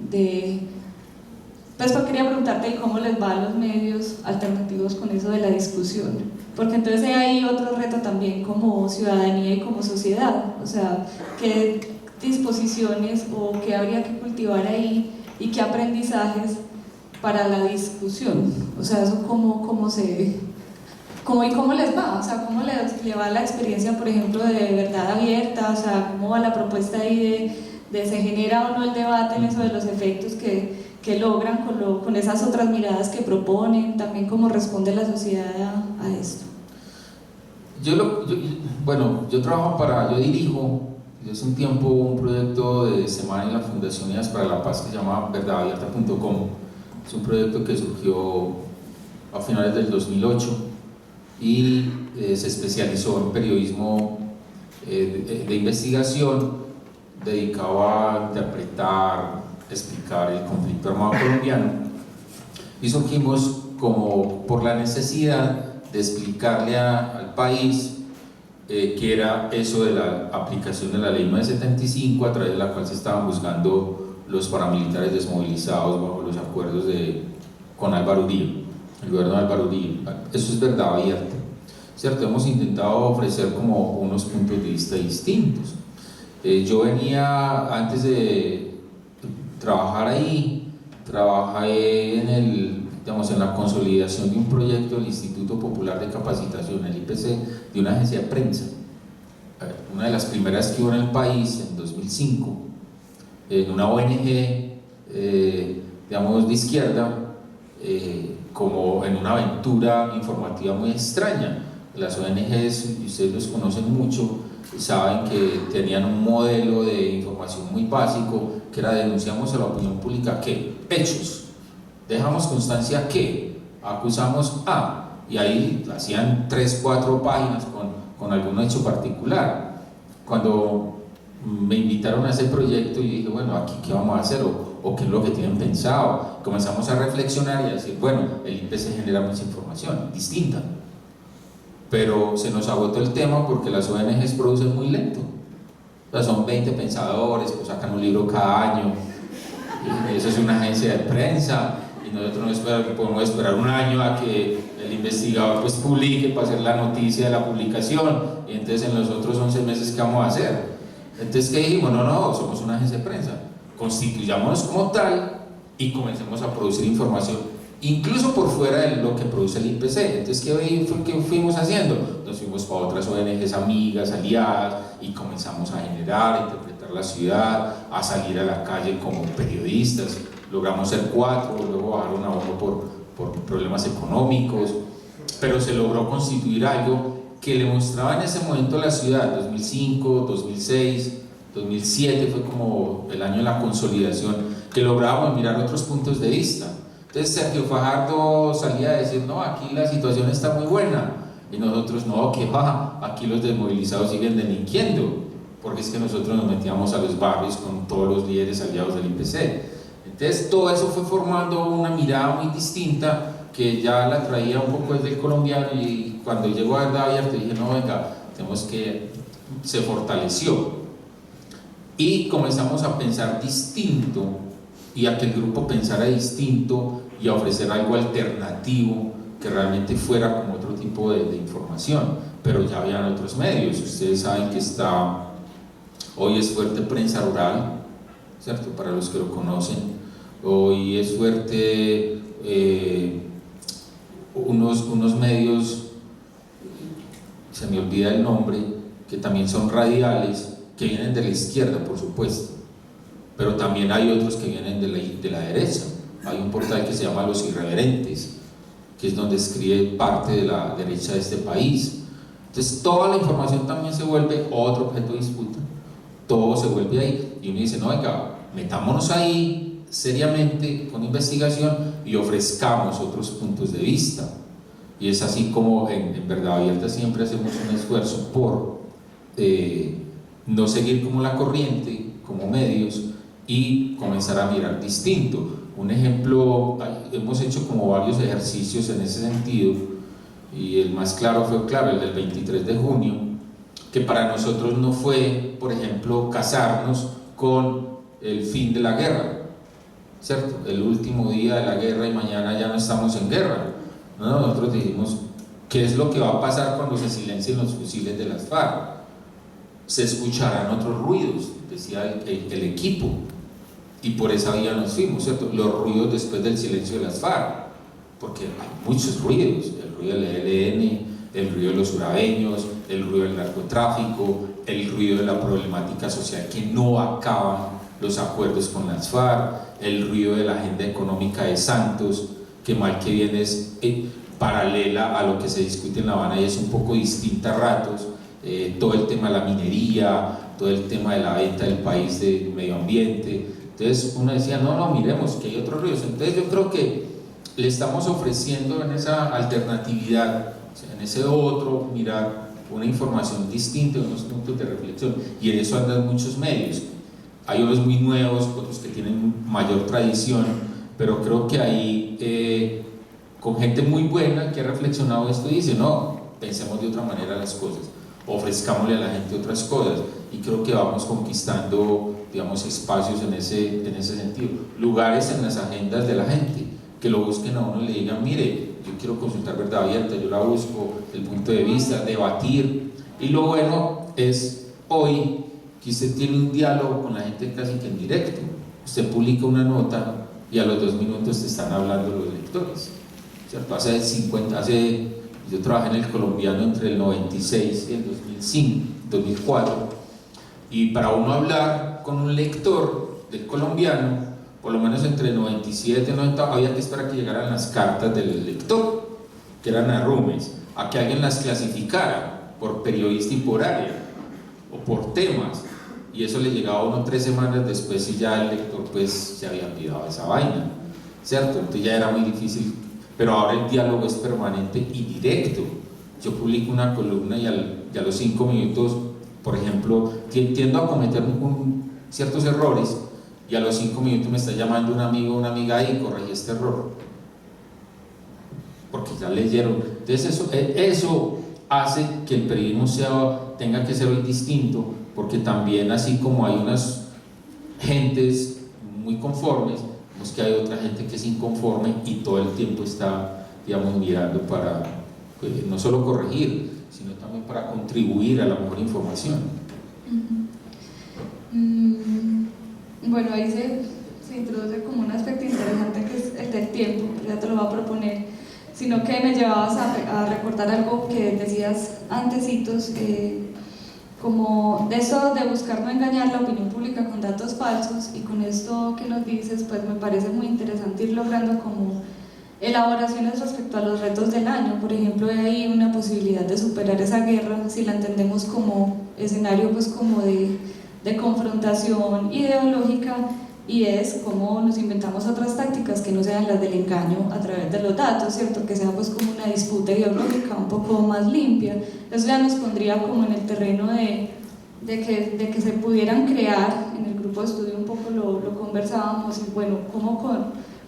[SPEAKER 3] pues quería preguntarte cómo les va a los medios alternativos con eso de la discusión, porque entonces hay otro reto también como ciudadanía y como sociedad, o sea, qué disposiciones o qué habría que cultivar ahí y qué aprendizajes para la discusión, o sea, eso cómo les va, o sea, cómo le va la experiencia, por ejemplo, de verdad abierta, o sea, cómo va la propuesta ahí de se genera o no el debate en eso de los efectos que logran con esas otras miradas que proponen, también cómo responde la sociedad a esto.
[SPEAKER 1] Yo dirijo desde hace un tiempo un proyecto de semana en la Fundación Unidas para la Paz que se llama verdadabierta.com. Es un proyecto que surgió a finales del 2008 y se especializó en periodismo de investigación dedicado a interpretar, explicar el conflicto armado colombiano, y surgimos como por la necesidad de explicarle al país qué era eso de la aplicación de la ley 975, a través de la cual se estaban buscando los paramilitares desmovilizados bajo los acuerdos con Álvaro Uribe, el gobierno de Álvaro Uribe. Eso es verdad abierta, ¿cierto? Hemos intentado ofrecer como unos puntos de vista distintos. Yo venía, antes de trabajar ahí, trabajé en la consolidación de un proyecto del Instituto Popular de Capacitación, el IPC, de una agencia de prensa, una de las primeras que hubo en el país en 2005, en una ONG, de izquierda, como en una aventura informativa muy extraña. Las ONGs, y ustedes los conocen mucho, saben que tenían un modelo de información muy básico, que era denunciamos a la opinión pública ¿qué? Hechos, dejamos constancia ¿qué? Acusamos a, y ahí hacían 3-4 páginas con algún hecho particular. Cuando me invitaron a ese proyecto, y dije, bueno, aquí qué vamos a hacer, o qué es lo que tienen pensado. Comenzamos a reflexionar y a decir, bueno, el IPC genera mucha información distinta, pero se nos agotó el tema porque las ONGs producen muy lento. O sea, son 20 pensadores, pues sacan un libro cada año, y eso es una agencia de prensa, y nosotros no podemos esperar un año a que el investigador pues publique para hacer la noticia de la publicación, y entonces en los otros 11 meses ¿qué vamos a hacer? Entonces ¿qué dijimos? No, somos una agencia de prensa, constituyámonos como tal y comencemos a producir información incluso por fuera de lo que produce el IPC. Entonces, ¿qué fuimos haciendo? Nos fuimos para otras ONGs amigas, aliadas, y comenzamos a generar, a interpretar la ciudad, a salir a la calle como periodistas. Logramos ser 4, luego bajaron a 1 por problemas económicos, pero se logró constituir algo que le mostraba en ese momento a la ciudad. 2005, 2006, 2007 fue como el año de la consolidación, que lográbamos mirar otros puntos de vista. Entonces Sergio Fajardo salía a decir, no, aquí la situación está muy buena, y nosotros, no, que baja, aquí los desmovilizados siguen delinquiendo, porque es que nosotros nos metíamos a los barrios con todos los líderes aliados del IPC. Entonces todo eso fue formando una mirada muy distinta, que ya la traía un poco desde el colombiano, y cuando llegó a Verdad Abierta dije, no, venga, tenemos que, se fortaleció, y comenzamos a pensar distinto, y a que el grupo pensara distinto y a ofrecer algo alternativo que realmente fuera como otro tipo de información, pero ya habían otros medios. Ustedes saben que hoy es fuerte Prensa Rural, ¿cierto? Para los que lo conocen, hoy es fuerte unos medios se me olvida el nombre, que también son radiales, que vienen de la izquierda, por supuesto, pero también hay otros que vienen de la derecha. Hay un portal que se llama Los Irreverentes, que es donde escribe parte de la derecha de este país. Entonces toda la información también se vuelve otro objeto de disputa, todo se vuelve ahí, y uno dice, no, venga, metámonos ahí seriamente con investigación y ofrezcamos otros puntos de vista. Y es así como en Verdad Abierta siempre hacemos un esfuerzo por no seguir como la corriente, como medios, y comenzar a mirar distinto. Un ejemplo, hemos hecho como varios ejercicios en ese sentido, y el más claro fue, claro, el del 23 de junio, que para nosotros no fue, por ejemplo, casarnos con el fin de la guerra, ¿cierto? El último día de la guerra y mañana ya no estamos en guerra. No, nosotros dijimos, ¿qué es lo que va a pasar cuando se silencien los fusiles de las FARC? Se escucharán otros ruidos, decía el equipo, y por esa vía nos fuimos, ¿cierto? Los ruidos después del silencio de las FARC, porque hay muchos ruidos, el ruido del ELN, el ruido de los urabeños, el ruido del narcotráfico, el ruido de la problemática social que no acaban los acuerdos con las FARC, el ruido de la agenda económica de Santos, que mal que bien es paralela a lo que se discute en La Habana y es un poco distinta a ratos, todo el tema de la minería, todo el tema de la venta del país de medio ambiente. Entonces uno decía, no, miremos que hay otros ruidos. Entonces yo creo que le estamos ofreciendo en esa alternatividad, o sea, en ese otro mirar, una información distinta, unos puntos de reflexión, y en eso andan muchos medios. Hay unos muy nuevos, otros que tienen mayor tradición, pero creo que ahí con gente muy buena que ha reflexionado esto y dice, no, pensemos de otra manera las cosas, ofrezcámosle a la gente otras cosas, y creo que vamos conquistando, digamos, espacios en ese sentido, lugares en las agendas de la gente, que lo busquen a uno y le digan, mire, yo quiero consultar Verdad Abierta, yo la busco, el punto de vista, debatir. Y lo bueno es hoy que usted tiene un diálogo con la gente casi que en directo. Usted publica una nota y a los 2 minutos te están hablando los lectores, ¿cierto? Yo trabajé en El Colombiano entre el 96 y el 2004, y para uno hablar con un lector del Colombiano, por lo menos entre el 97 y 90, había que esperar a que llegaran las cartas del lector, que eran arrumes, a que alguien las clasificara por periodista y por área, o por temas, y eso le llegaba a uno 3 semanas después y ya el lector pues se había olvidado de esa vaina, ¿cierto? Entonces ya era muy difícil, pero ahora el diálogo es permanente y directo. Yo publico una columna y a los 5 minutos, por ejemplo, tiendo a cometer ciertos errores, y a los 5 minutos me está llamando un amigo o una amiga y corregí este error, porque ya leyeron. Entonces eso hace que el periodismo tenga que ser hoy distinto, porque también, así como hay unas gentes muy conformes, vemos que hay otra gente que es inconforme y todo el tiempo está, digamos, mirando para no solo corregir, sino también para contribuir a la mejor información.
[SPEAKER 3] Bueno, ahí se introduce como un aspecto interesante, que es el del tiempo, ya te lo voy a proponer, sino que me llevabas a recordar algo que decías antecitos, como de eso de buscar no engañar la opinión pública con datos falsos, y con esto que nos dices, pues me parece muy interesante ir logrando como elaboraciones respecto a los retos del año. Por ejemplo, hay una posibilidad de superar esa guerra, si la entendemos como escenario pues como de confrontación ideológica, y es cómo nos inventamos otras tácticas que no sean las del engaño a través de los datos, ¿cierto? Que sea pues como una disputa ideológica un poco más limpia. Eso ya nos pondría como en el terreno de que se pudieran crear, en el grupo de estudio un poco lo conversábamos, y bueno, cómo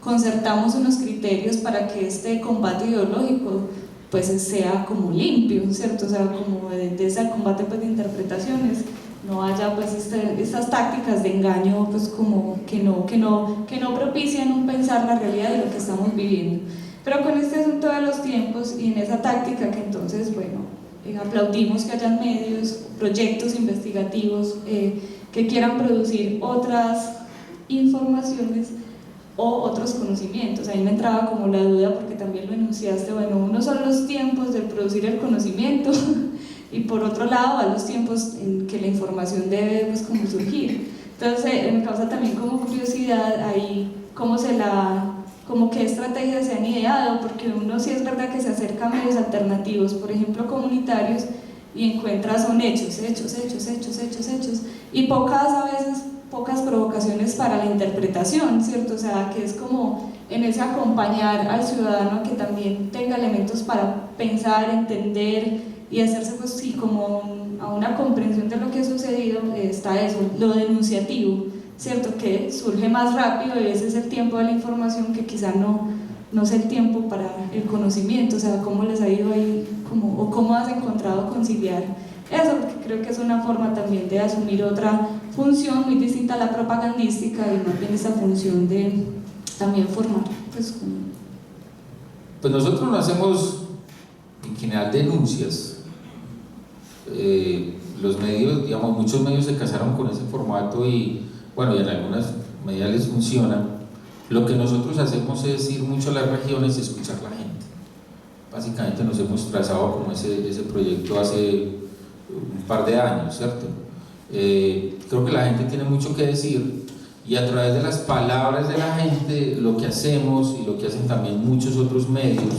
[SPEAKER 3] concertamos unos criterios para que este combate ideológico pues sea como limpio, ¿cierto? O sea, como de ese combate pues de interpretaciones no haya pues estas tácticas de engaño pues como que no propician un pensar la realidad de lo que estamos viviendo. Pero con este asunto de los tiempos y en esa táctica que entonces, bueno, aplaudimos que hayan medios, proyectos investigativos que quieran producir otras informaciones o otros conocimientos. Ahí me entraba como la duda, porque también lo enunciaste, bueno, uno son los tiempos de producir el conocimiento y por otro lado a los tiempos en que la información debe pues como surgir. Entonces me causa también como curiosidad ahí como qué estrategias se han ideado, porque uno sí es verdad que se acerca a medios alternativos, por ejemplo comunitarios, y encuentra son hechos, y pocas provocaciones para la interpretación, ¿cierto? O sea, que es como en ese acompañar al ciudadano a que también tenga elementos para pensar, entender y hacerse pues sí como a una comprensión de lo que ha sucedido. Está eso, lo denunciativo, ¿cierto? Que surge más rápido y ese es el tiempo de la información que quizá no es el tiempo para el conocimiento. O sea, ¿cómo les ha ido ahí? ¿O cómo has encontrado conciliar eso? Porque creo que es una forma también de asumir otra función muy distinta a la propagandística y más bien esa función de también formar.
[SPEAKER 1] Pues nosotros no hacemos en general denuncias. Los medios, digamos, muchos medios se casaron con ese formato y bueno, y en algunas medidas les funciona. Lo que nosotros hacemos es ir mucho a las regiones y escuchar a la gente. Básicamente nos hemos trazado como ese proyecto hace un par de años, ¿cierto? Creo que la gente tiene mucho que decir y a través de las palabras de la gente lo que hacemos y lo que hacen también muchos otros medios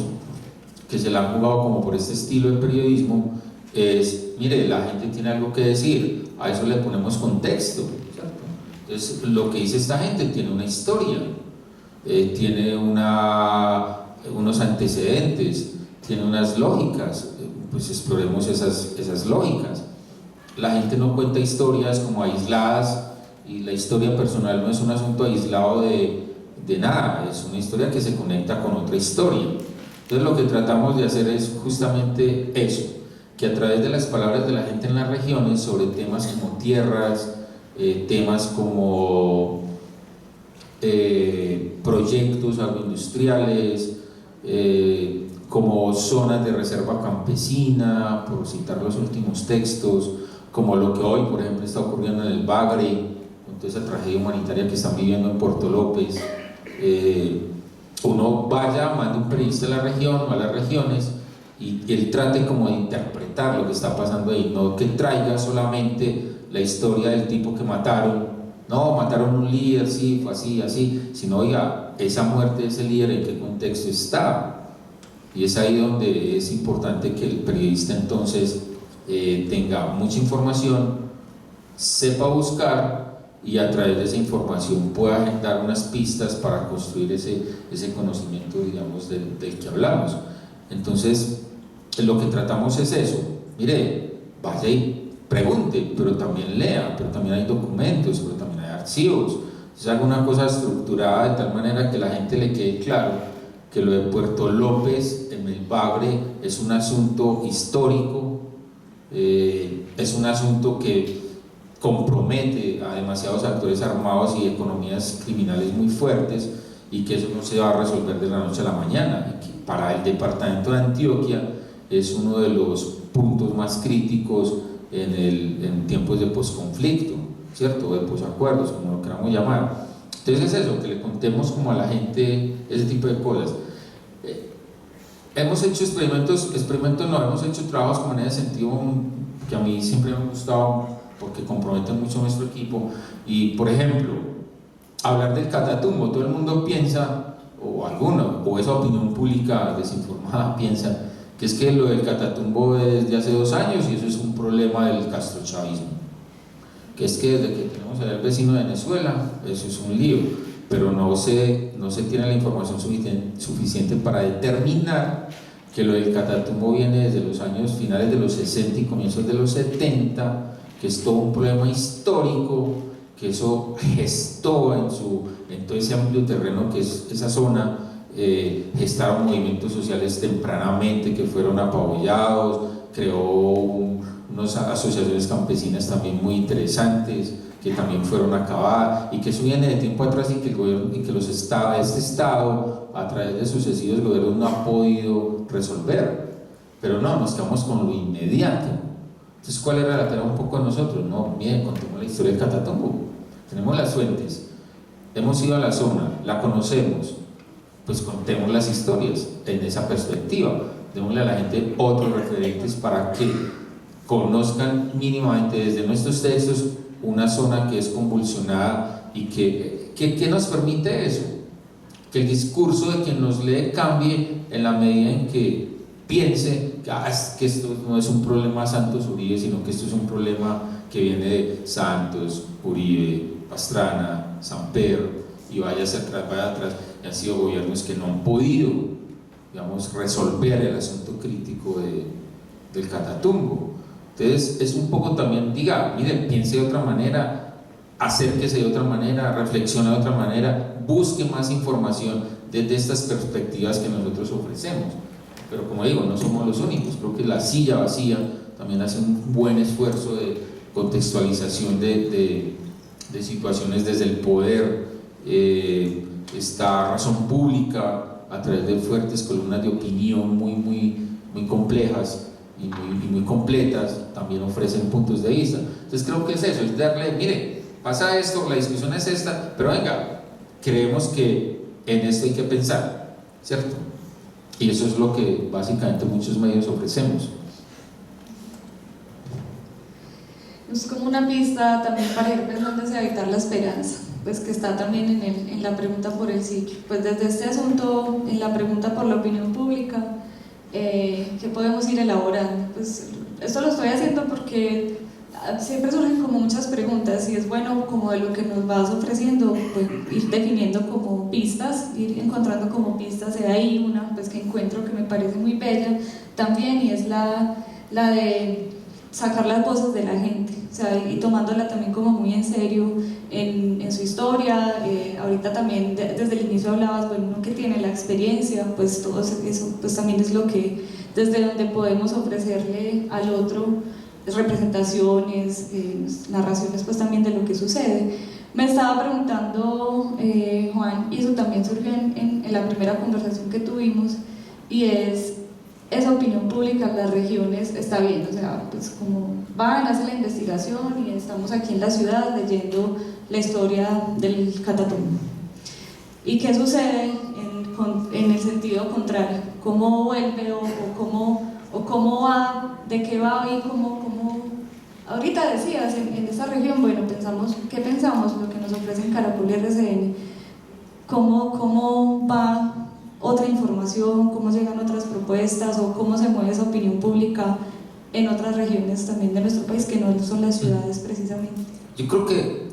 [SPEAKER 1] que se la han jugado como por este estilo de periodismo es, mire, la gente tiene algo que decir, a eso le ponemos contexto, ¿cierto? Entonces lo que dice esta gente tiene una historia, tiene unos antecedentes, tiene unas lógicas, pues exploremos esas lógicas. La gente no cuenta historias como aisladas y la historia personal no es un asunto aislado de nada, es una historia que se conecta con otra historia. Entonces lo que tratamos de hacer es justamente eso, que a través de las palabras de la gente en las regiones sobre temas como tierras, temas como proyectos agroindustriales, como zonas de reserva campesina, por citar los últimos textos, como lo que hoy, por ejemplo, está ocurriendo en el Bagre, con toda esa tragedia humanitaria que están viviendo en Puerto López. Uno vaya, mande un periodista a la región o a las regiones y él trate como de interpretar lo que está pasando ahí, no que traiga solamente la historia del tipo que mataron, no, mataron un líder, sí, fue así, así, sino, oiga, esa muerte de ese líder, ¿en qué contexto está? Y es ahí donde es importante que el periodista entonces tenga mucha información, sepa buscar y a través de esa información pueda dar unas pistas para construir ese conocimiento, digamos, del que hablamos. Entonces, lo que tratamos es eso, mire, vaya y pregunte, pero también lea, pero también hay documentos, pero también hay archivos. Es alguna cosa estructurada de tal manera que la gente le quede claro que lo de Puerto López en el Bagre es un asunto histórico, es un asunto que compromete a demasiados actores armados y economías criminales muy fuertes y que eso no se va a resolver de la noche a la mañana, y que para el departamento de Antioquia es uno de los puntos más críticos en tiempos de posconflicto, ¿cierto? De posacuerdos, como lo queramos llamar. Entonces es eso, que le contemos como a la gente ese tipo de cosas. Hemos hecho experimentos no, hemos hecho trabajos como en ese sentido que a mí siempre me han gustado porque comprometen mucho a nuestro equipo. Y por ejemplo, hablar del Catatumbo, todo el mundo piensa, o alguno, o esa opinión pública desinformada piensa que es que lo del Catatumbo es de hace 2 años y eso es un problema del castrochavismo, que es que desde que tenemos al vecino de Venezuela, eso es un lío, pero no se tiene la información suficiente para determinar que lo del Catatumbo viene desde los años finales de los 60 y comienzos de los 70, que es todo un problema histórico, que eso gestó en todo ese amplio terreno que es esa zona, gestaron movimientos sociales tempranamente que fueron apabullados, creó unas asociaciones campesinas también muy interesantes que también fueron acabadas y que eso viene de tiempo atrás y que el gobierno y que este estado a través de sucesivos gobiernos no ha podido resolver, pero no, nos quedamos con lo inmediato. Entonces, ¿cuál era la tarea un poco de nosotros? No, miren, contemos la historia del Catatumbo, tenemos las fuentes, hemos ido a la zona, la conocemos, pues contemos las historias en esa perspectiva, démosle a la gente otros referentes para que conozcan mínimamente desde nuestros textos una zona que es convulsionada y que nos permite eso, que el discurso de quien nos lee cambie en la medida en que piense que esto no es un problema Santos-Uribe, sino que esto es un problema que viene de Santos, Uribe, Pastrana, Samper, y vaya hacia atrás, vaya atrás, y han sido gobiernos que no han podido, digamos, resolver el asunto crítico del Catatumbo. Entonces es un poco también, diga, miren, piense de otra manera, acérquese de otra manera, reflexione de otra manera, busque más información desde estas perspectivas que nosotros ofrecemos. Pero como digo, no somos los únicos, creo que La Silla Vacía también hace un buen esfuerzo de contextualización de situaciones desde el poder. Esta Razón Pública, a través de fuertes columnas de opinión muy complejas y muy completas, también ofrecen puntos de vista. Entonces creo que es eso, es darle, mire, pasa esto, la discusión es esta, pero venga, creemos que en esto hay que pensar, ¿cierto? Y eso es lo que básicamente muchos medios ofrecemos.
[SPEAKER 3] Es como una pista también para ir pensando hacia evitar la esperanza, pues que está también en la pregunta por el sitio. Pues desde este asunto, en la pregunta por la opinión pública, ¿qué podemos ir elaborando? Pues esto lo estoy haciendo porque siempre surgen como muchas preguntas y es bueno como de lo que nos vas ofreciendo, pues, ir definiendo como pistas, ir encontrando como pistas. De ahí una pues que encuentro que me parece muy bella también, y es la de sacar las voces de la gente, o sea, y tomándola también como muy en serio en su historia. Ahorita también desde el inicio hablabas, bueno, uno que tiene la experiencia, pues todo eso pues también es lo que desde donde podemos ofrecerle al otro representaciones, narraciones pues también de lo que sucede. Me estaba preguntando Juan, y eso también surgió en la primera conversación que tuvimos, y es esa opinión pública en las regiones está bien, o sea, pues como van, hacen la investigación y estamos aquí en la ciudad leyendo la historia del Catatumbo. ¿Y qué sucede en el sentido contrario? ¿Cómo vuelve o cómo va, de qué va y cómo ahorita decías, en esta región, bueno, ¿qué pensamos? Lo que nos ofrecen Caracol y RCN, ¿cómo va otra información, cómo llegan otras propuestas o cómo se mueve esa opinión pública en otras regiones también de nuestro país que no son las ciudades precisamente?
[SPEAKER 1] Yo creo que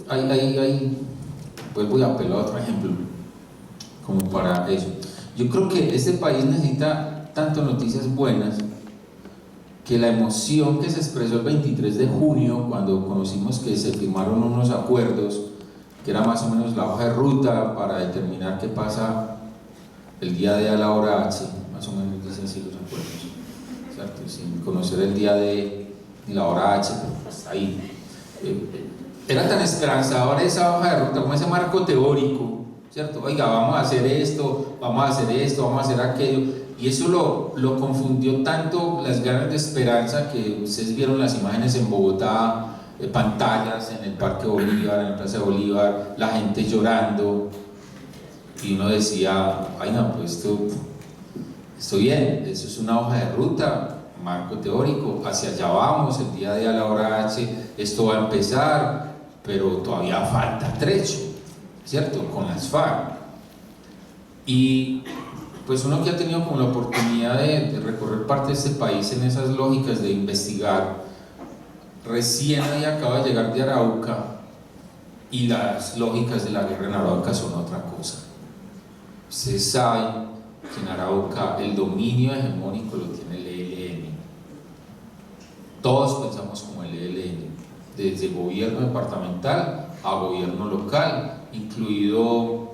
[SPEAKER 1] pues voy a apelar a otro ejemplo como para eso. Yo creo que este país necesita tanto noticias buenas que la emoción que se expresó el 23 de junio cuando conocimos que se firmaron unos acuerdos que era más o menos la hoja de ruta para determinar qué pasa el día D a la hora H, más o menos dicen así los acuerdos, ¿cierto? Sin conocer el día D ni la hora H, pero pues ahí era tan esperanzadora esa hoja de ruta, como ese marco teórico, ¿cierto? Oiga, vamos a hacer esto, vamos a hacer esto, vamos a hacer aquello, y eso lo confundió tanto las ganas de esperanza que ustedes vieron las imágenes en Bogotá, pantallas en el Parque Bolívar, en la Plaza de Bolívar, la gente llorando, y uno decía, ay no, pues esto bien, eso es una hoja de ruta, marco teórico, hacia allá vamos, el día D a la hora H, esto va a empezar, pero todavía falta trecho, ¿cierto? Con las FARC. Y pues uno que ha tenido como la oportunidad de recorrer parte de este país en esas lógicas de investigar, recién ahí acaba de llegar de Arauca y las lógicas de la guerra en Arauca son otra cosa. Ustedes saben que en Arauca el dominio hegemónico lo tiene el ELN. Todos pensamos como el ELN, desde gobierno departamental a gobierno local, incluido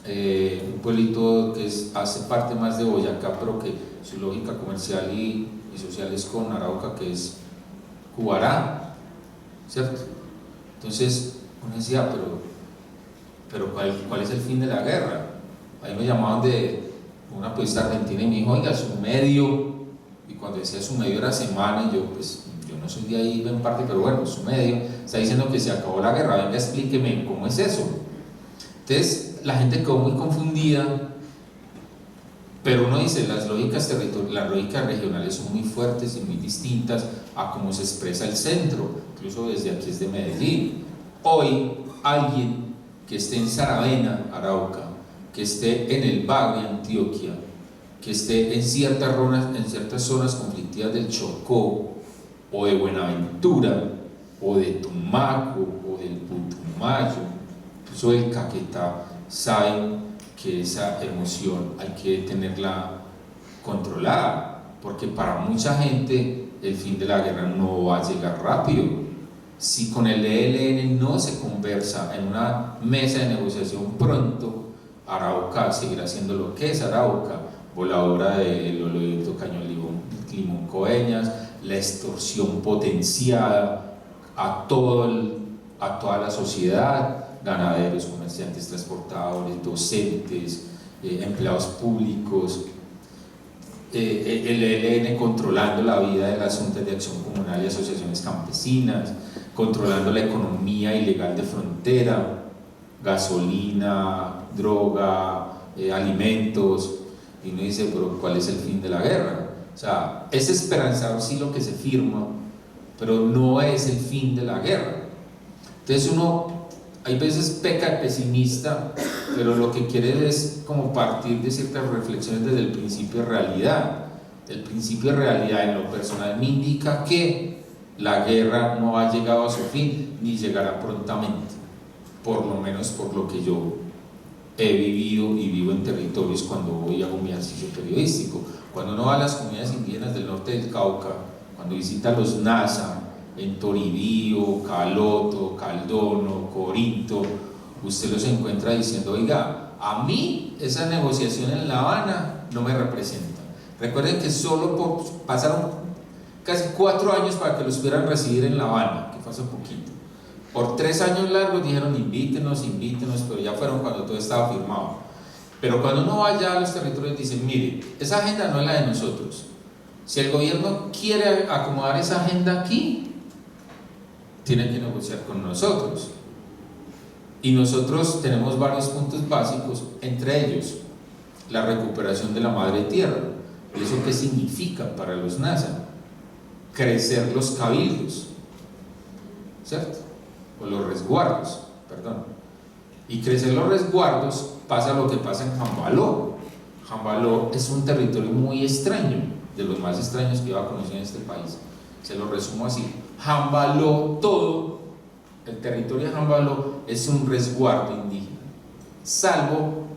[SPEAKER 1] un pueblito que hace parte más de Boyacá, pero que su lógica comercial y social es con Arauca, que es Cubará, ¿cierto? Entonces uno decía, pero ¿cuál es el fin de la guerra? Ahí me llamaban de una periodista argentina y me dijo, oiga, su medio, y cuando decía su medio era Semana, y yo no soy de ahí en parte, pero bueno, su medio está diciendo que se acabó la guerra, venga, explíqueme cómo es eso. Entonces la gente quedó muy confundida, Pero uno dice, las lógicas regionales son muy fuertes y muy distintas a cómo se expresa el centro, incluso desde aquí es de Medellín. Hoy alguien que esté en Saravena, Arauca, que esté en el Bagre, Antioquia, que esté en ciertas zonas conflictivas del Chocó, o de Buenaventura, o de Tumaco, o del Putumayo, incluso del Caquetá, saben que esa emoción hay que tenerla controlada, porque para mucha gente el fin de la guerra no va a llegar rápido. Si con el ELN no se conversa en una mesa de negociación pronto, Arauca seguirá siendo lo que es Arauca, voladora del oleoducto Cañón Limón Coeñas, la extorsión potenciada a toda la sociedad, ganaderos, comerciantes, transportadores, docentes, empleados públicos, el ELN controlando la vida de las juntas de acción comunal y asociaciones campesinas, controlando la economía ilegal de frontera, gasolina, droga, alimentos, y uno dice, pero ¿cuál es el fin de la guerra? O sea, es esperanzador sí lo que se firma, pero no es el fin de la guerra. Entonces uno hay veces peca de pesimista, pero lo que quiere es como partir de ciertas reflexiones desde el principio de realidad. El principio de realidad en lo personal me indica que la guerra no ha llegado a su fin, ni llegará prontamente, por lo menos por lo que yo he vivido y vivo en territorios cuando voy a hacer mi ejercicio periodístico. Cuando uno va a las comunidades indígenas del norte del Cauca, cuando visita los Nasa, en Toribío, Caloto, Caldono, Corinto, usted los encuentra diciendo, oiga, a mí esa negociación en La Habana no me representa. Recuerden que pasaron casi 4 años para que los pudieran recibir en La Habana, que fue hace poquito. Por 3 años largos dijeron invítenos, pero ya fueron cuando todo estaba firmado. Pero cuando uno va allá a los territorios dicen, mire, esa agenda no es la de nosotros. Si el gobierno quiere acomodar esa agenda aquí, tiene que negociar con nosotros. Y nosotros tenemos varios puntos básicos, entre ellos la recuperación de la madre tierra. ¿Y eso qué significa para los NASA? Crecer los cabildos, ¿cierto? O los resguardos, perdón. Y crecer los resguardos pasa lo que pasa en Jambaló. Jambaló es un territorio muy extraño, de los más extraños que iba a conocer en este país. Se lo resumo así: Jambaló, todo el territorio de Jambaló es un resguardo indígena, salvo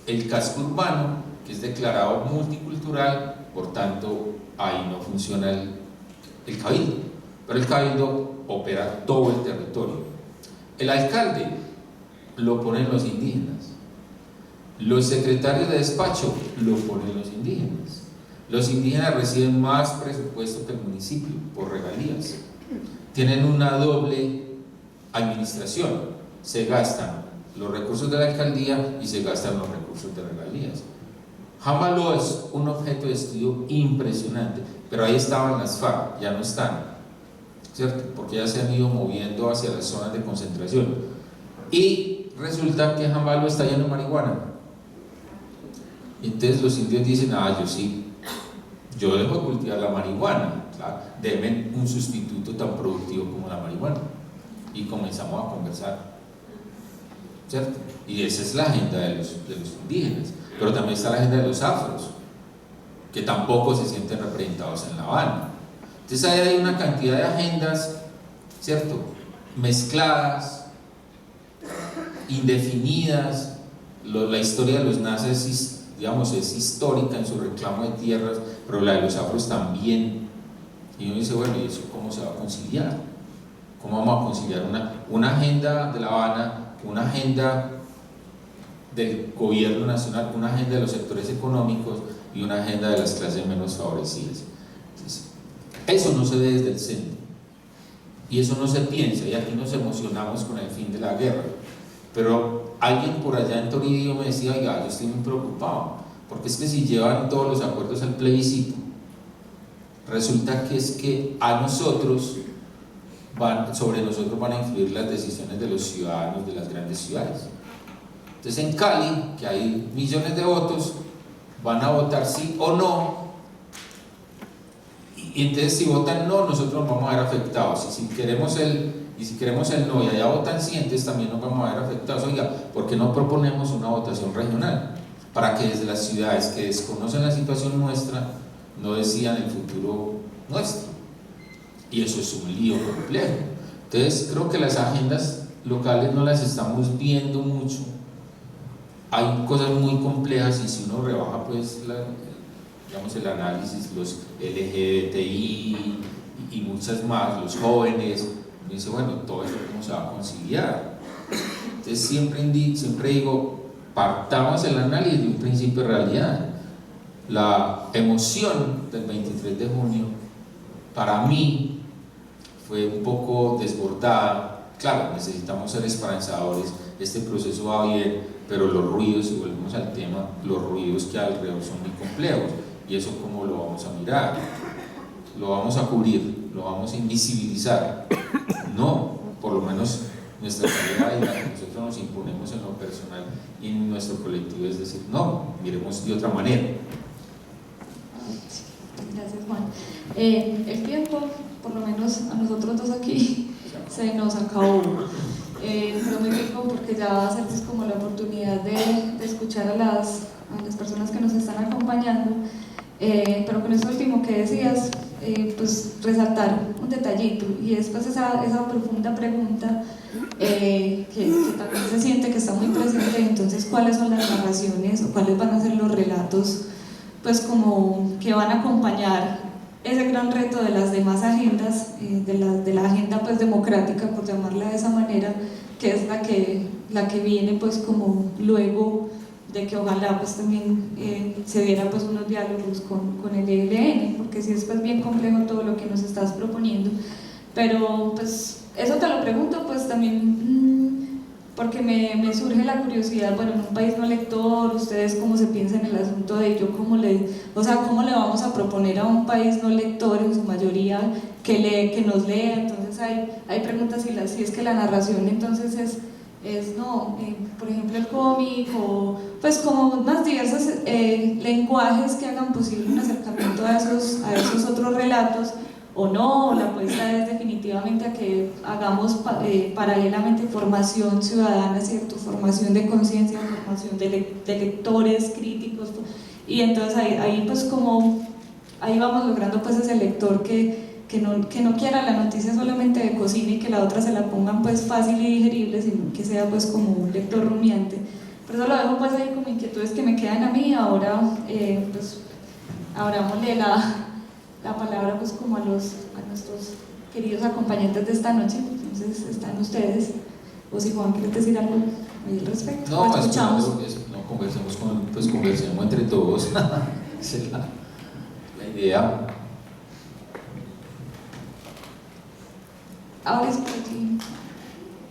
[SPEAKER 1] el casco urbano, que es declarado multicultural, por tanto ahí no funciona el cabildo, pero el cabildo opera todo el territorio. El alcalde lo ponen los indígenas, los secretarios de despacho lo ponen los indígenas. Los indígenas reciben más presupuesto que el municipio por regalías. Tienen una doble administración. Se gastan los recursos de la alcaldía y se gastan los recursos de regalías. Jambaló es un objeto de estudio impresionante, pero ahí estaban las FARC, ya no están, ¿cierto? Porque ya se han ido moviendo hacia las zonas de concentración. Y resulta que Jambaló está lleno de marihuana. Entonces los indios dicen, yo sí, yo dejo cultivar la marihuana, claro, deben un sustituto tan productivo como la marihuana. Y comenzamos a conversar, ¿cierto? Y esa es la agenda de los indígenas, pero también está la agenda de los afros, que tampoco se sienten representados en La Habana. Entonces ahí hay una cantidad de agendas, ¿cierto?, mezcladas, indefinidas. La historia de los nazis es histórica en su reclamo de tierras, pero la de los afros también. Y uno dice, bueno, ¿y eso cómo se va a conciliar? ¿Cómo vamos a conciliar una agenda de La Habana, una agenda del gobierno nacional, una agenda de los sectores económicos y una agenda de las clases menos favorecidas? Entonces, eso no se ve desde el centro y eso no se piensa, y aquí nos emocionamos con el fin de la guerra. Pero alguien por allá en Toribio me decía, oiga, yo estoy muy preocupado, porque es que si llevan todos los acuerdos al plebiscito, resulta que es que a nosotros, sobre nosotros van a influir las decisiones de los ciudadanos de las grandes ciudades. Entonces en Cali, que hay millones de votos, van a votar sí o no, y entonces si votan no, nosotros nos vamos a ver afectados, y si queremos el no y allá votan sí, entonces también nos vamos a ver afectados. Oiga, ¿por qué no proponemos una votación regional? Para que desde las ciudades que desconocen la situación nuestra no decidan el futuro nuestro. Y eso es un lío complejo. Entonces creo que las agendas locales no las estamos viendo mucho. Hay cosas muy complejas, y si uno rebaja pues digamos el análisis, los LGBTI y muchas más, los jóvenes, uno dice, bueno, todo eso cómo se va a conciliar. Entonces siempre digo, partamos el análisis de un principio de realidad. La emoción del 23 de junio para mí fue un poco desbordada. Claro, necesitamos ser esperanzadores, este proceso va bien, pero los ruidos, si volvemos al tema, los ruidos que hay alrededor son muy complejos, y eso cómo lo vamos a mirar, lo vamos a cubrir, lo vamos a invisibilizar. No, por lo menos nuestra tarea y la que nosotros nos imponemos en lo personal y en nuestro colectivo es decir, no, miremos de otra manera.
[SPEAKER 3] Gracias, Juan. El tiempo, por lo menos a nosotros dos aquí, se nos acabó. Pero muy rico, porque ya va a ser como la oportunidad de escuchar a las personas que nos están acompañando. Pero con eso último que decías, pues resaltar un detallito, y es pues esa profunda pregunta que también se siente que está muy presente. Entonces, ¿cuáles son las narraciones o cuáles van a ser los relatos pues como que van a acompañar ese gran reto de las demás agendas, de la agenda pues democrática, por llamarla de esa manera, que es la que viene pues como luego de que ojalá pues también se diera pues unos diálogos con el ELN, porque sí es pues bien complejo todo lo que nos estás proponiendo. Pero pues eso te lo pregunto pues también porque me surge la curiosidad. Bueno, en un país no lector, ustedes cómo se piensan el asunto de ello, cómo le vamos a proponer a un país no lector en su mayoría que nos lea. Entonces hay preguntas, si es que la narración entonces es no, por ejemplo el cómic, o pues como más diversos lenguajes que hagan posible un acercamiento a esos otros relatos, o no, o la apuesta es definitivamente a que hagamos paralelamente formación ciudadana, ¿cierto? Formación de conciencia, formación de lectores críticos, y entonces ahí pues como ahí vamos logrando pues ese lector que no quiera la noticia solamente de cocina y que la otra se la pongan pues fácil y digerible, sino que sea pues como un lector rumiante. Por eso lo dejo pues ahí como inquietudes que me quedan a mí. Ahora pues abrámosle la palabra pues como a nuestros queridos acompañantes de esta noche. Entonces están ustedes, o si Juan quiere decir algo al respecto.
[SPEAKER 1] No,
[SPEAKER 3] escuchamos.
[SPEAKER 1] Conversemos entre todos. Esa es la idea.
[SPEAKER 3] Ahora es por aquí.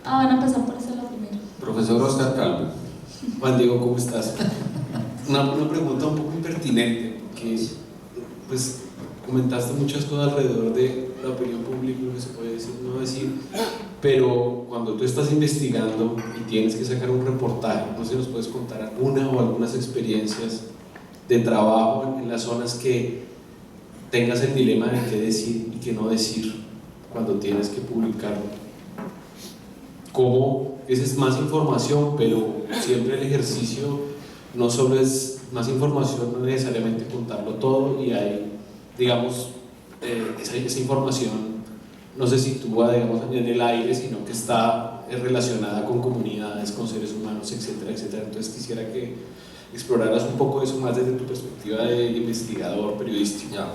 [SPEAKER 3] Van a empezar por ese lado primero.
[SPEAKER 1] Profesor Oscar Calvo.
[SPEAKER 4] Juan Diego, ¿cómo estás? Una pregunta un poco impertinente, porque pues comentaste muchas cosas alrededor de la opinión pública, lo que se puede decir, no decir, pero cuando tú estás investigando y tienes que sacar un reportaje, no sé si nos puedes contar alguna o algunas experiencias de trabajo en las zonas que tengas el dilema de qué decir y qué no decir cuando tienes que publicarlo. Cómo esa es más información, pero siempre el ejercicio no solo es más información, no necesariamente contarlo todo, y hay, digamos, esa información no se sitúa, digamos, en el aire, sino que está relacionada con comunidades, con seres humanos, etcétera, etcétera. Entonces quisiera que exploraras un poco eso más desde tu perspectiva de investigador periodístico.
[SPEAKER 1] Ya.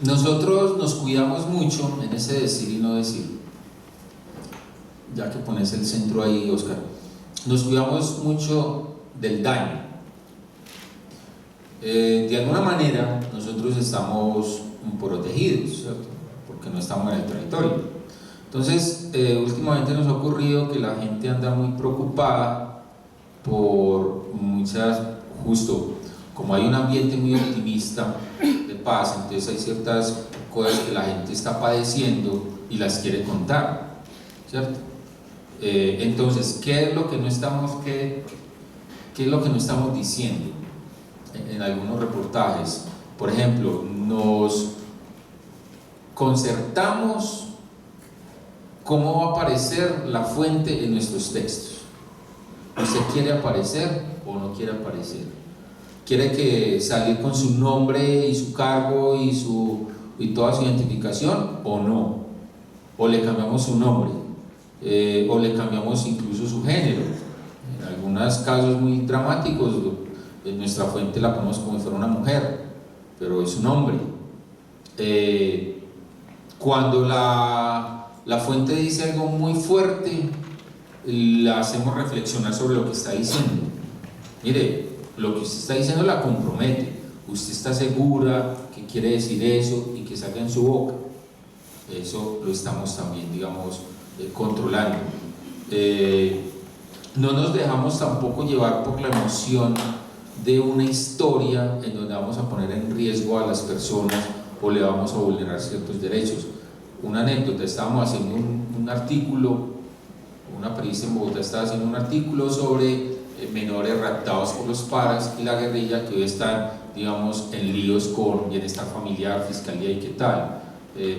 [SPEAKER 1] Nosotros nos cuidamos mucho en ese decir y no decir, ya que pones el centro ahí, Oscar. Nos cuidamos mucho del daño. De alguna manera nosotros estamos protegidos, ¿cierto? Porque no estamos en el territorio. Entonces últimamente nos ha ocurrido que la gente anda muy preocupada por muchas, justo como hay un ambiente muy optimista de paz, entonces hay ciertas cosas que la gente está padeciendo y las quiere contar, ¿cierto? Entonces, ¿qué es lo que no estamos ¿Qué es lo que no estamos diciendo en algunos reportajes? Por ejemplo, nos concertamos cómo va a aparecer la fuente en nuestros textos. ¿Usted quiere aparecer o no quiere aparecer? ¿Quiere que salir con su nombre y su cargo y toda su identificación o no? ¿O le cambiamos su nombre? ¿O le cambiamos incluso su género? En algunos casos muy dramáticos, en nuestra fuente la ponemos como si fuera una mujer, pero es un hombre. Cuando la fuente dice algo muy fuerte, la hacemos reflexionar sobre lo que está diciendo. Mire, lo que usted está diciendo la compromete. Usted está segura que quiere decir eso y que salga en su boca. Eso lo estamos también, digamos, controlando. No nos dejamos tampoco llevar por la emoción de una historia en donde vamos a poner en riesgo a las personas o le vamos a vulnerar ciertos derechos. Una anécdota: estábamos haciendo un artículo, una periodista en Bogotá estaba haciendo un artículo sobre menores raptados por los paras y la guerrilla, que hoy están, digamos, en líos con bienestar familiar, fiscalía y qué tal.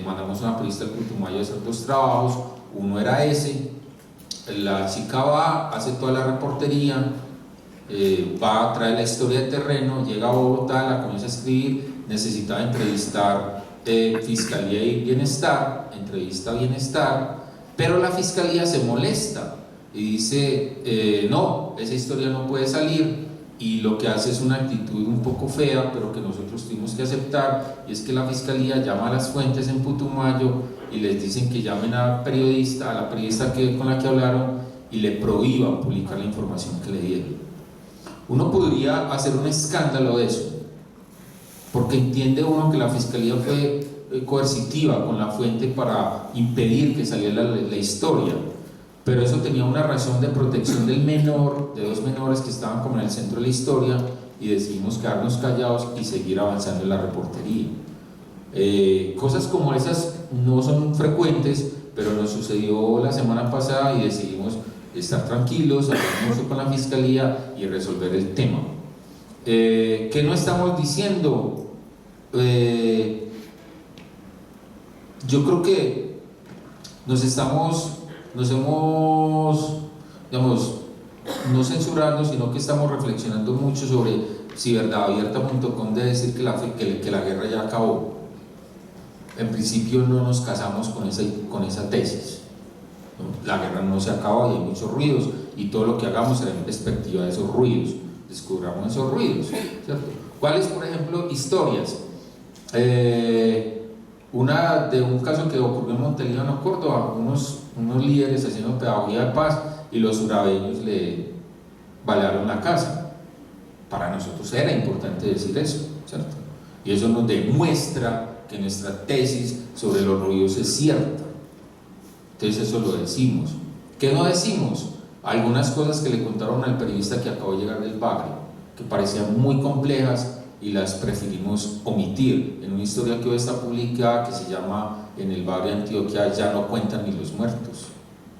[SPEAKER 1] Mandamos a una periodista al Putumayo a hacer 2 trabajos. Uno era ese: la chica va, hace toda la reportería, va a traer la historia de terreno, llega a Bogotá, la comienza a escribir, necesitaba entrevistar fiscalía y bienestar, entrevista bienestar, pero la fiscalía se molesta y dice no, esa historia no puede salir, y lo que hace es una actitud un poco fea, pero que nosotros tuvimos que aceptar, y es que la fiscalía llama a las fuentes en Putumayo y les dicen que llamen a la periodista con la que hablaron y le prohíban publicar la información que le dieron. Uno podría hacer un escándalo de eso, porque entiende uno que la fiscalía fue coercitiva con la fuente para impedir que saliera la historia, pero eso tenía una razón de protección del menor, de 2 menores que estaban como en el centro de la historia, y decidimos quedarnos callados y seguir avanzando en la reportería. Cosas como esas no son frecuentes, pero nos sucedió la semana pasada y decidimos estar tranquilos, hablar mucho con la fiscalía y resolver el tema. ¿Qué no estamos diciendo? Yo creo que nos hemos, digamos, no censurando, sino que estamos reflexionando mucho sobre si verdadabierta.com debe decir que la guerra ya acabó. En principio no nos casamos con esa tesis, ¿no? La guerra no se acaba y hay muchos ruidos, y todo lo que hagamos será en perspectiva de esos ruidos. Descubramos esos ruidos, ¿cierto? ¿Cuáles, por ejemplo, historias? Una de un caso que ocurrió en Montelíbano, Córdoba, unos líderes haciendo pedagogía de paz, y los urabeños le balearon la casa. Para nosotros era importante decir eso, ¿cierto? Y eso nos demuestra que nuestra tesis sobre los ruidos es cierta. Entonces eso lo decimos. ¿Qué no decimos? Algunas cosas que le contaron al periodista que acabó de llegar del barrio, que parecían muy complejas, y las preferimos omitir en una historia que hoy está publicada, que se llama En el barrio de Antioquia ya no cuentan ni los muertos,